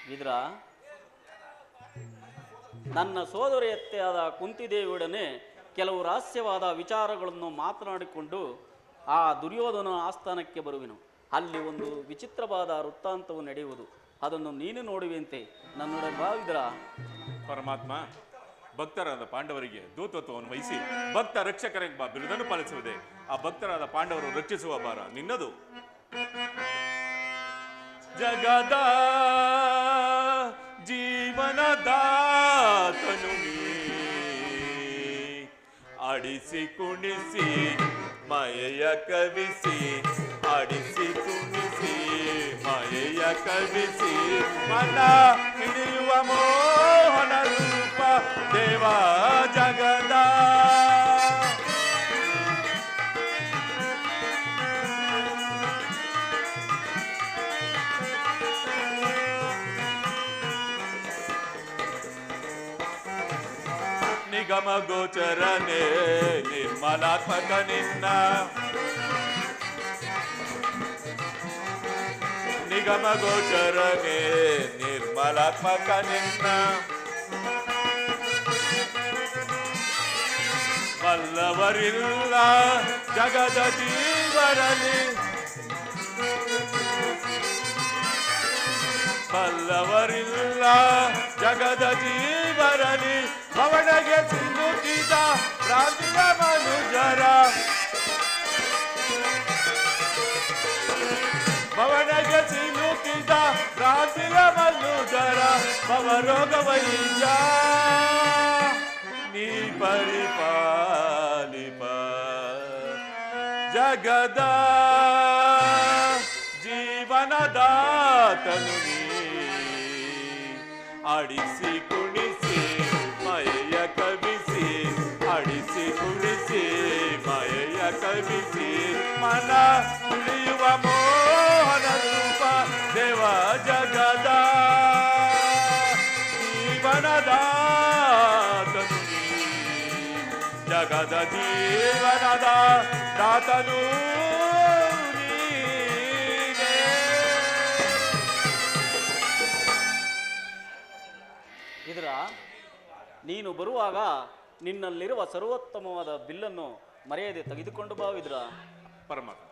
ವಿದುರ ನನ್ನ ಸೋದರಿಯತ್ತೆಯಾದ ಕುಂತಿದೇವಿಯೊಡನೆ ಕೆಲವು ರಹಸ್ಯವಾದ ವಿಚಾರಗಳನ್ನು ಮಾತನಾಡಿಕೊಂಡು ಆ ದುರ್ಯೋಧನ ಆಸ್ಥಾನಕ್ಕೆ ಬರುವೆನು. ಅಲ್ಲಿ ಒಂದು ವಿಚಿತ್ರವಾದ ವೃತ್ತಾಂತವು ನಡೆಯುವುದು, ಅದನ್ನು ನೀನು ನೋಡುವಂತೆ ನನ್ನೊಡನೆ ಭಾವಿದ್ರ. ಪರಮಾತ್ಮ, ಭಕ್ತರಾದ ಪಾಂಡವರಿಗೆ ದೂತತ್ವವನ್ನು ವಹಿಸಿ ಭಕ್ತ ರಕ್ಷಕರೆಂಬ ಬಿರುದನ್ನು ಪಾಲಿಸುವುದೇ ಆ ಭಕ್ತರಾದ ಪಾಂಡವರು ರಕ್ಷಿಸುವ ಭಾರ ನಿನ್ನದು. ಜಗದ ಜೀವನದಾತನು ಆಡಿಸಿ ಕುಣಿಸಿ ಮಾಯೆಯ ಕವಿಸಿ ಆಡಿಸಿ ಕುಣಿಸಿ ಮಾಯೆಯ ಕವಿಸಿ ಮನ ಹಿಡಿಯುವ ಮೋಹನ ರೂಪ ದೇವ ಜಗದ ನಿಗಮ ಗೋಚರನೆ ನಿರ್ಮಲಾತ್ಮಕ ನಿನ್ನ ನಿಗಮ ಗೋಚರನೆ ನಿರ್ಮಲಾತ್ಮಕ ನಿನ್ನ ವಲ್ಲವರಿಲ್ಲ ಜಗದ ಜೀವರಲಿ ಬಲ್ಲವರಿಲ್ಲ ಜಗದ ಜೀವರಲಿ ಅವನಿಗೆ ಸಿಲುಕಿದ ಪ್ರಾಂತಿಯ ಮನುಜರ ಅವನಿಗೆ ಸಿಲುಕಿದ ಪ್ರಾಂತಿಯ ಮನುಜರ ಭವರೋಗ ವೈದ್ಯ ನೀ ಪರಿಪಾಲಿಪ ಜಗದ ಜೀವನದಾತನು ನೀ ಆಡಿಸಿ ಕುಣಿಸಿ ಮಾಯೆಯ ಕವಿಸಿ ಆಡಿಸಿ ಕುಣಿಸಿ ಮಾಯೆಯ ಕವಿಸಿ ಮನ ಉಳಿಯುವ ಮೋಹನ ರೂಪ ದೇವ ಜಗದ ಜೀವನದಾತನು ನೀ ಜಗದ ಜೀವನದ ದಾತನು ನೀನೇ. ಇದರ ನೀನು ಬರುವಾಗ ನಿನ್ನಲ್ಲಿರುವ ಸರ್ವೋತ್ತಮವಾದ ಬಿಲ್ಲನ್ನು ಮರೆಯದೆ ತೆಗೆದುಕೊಂಡು ಬಾವಿದ್ರ. ಪರಮಾತ್ಮ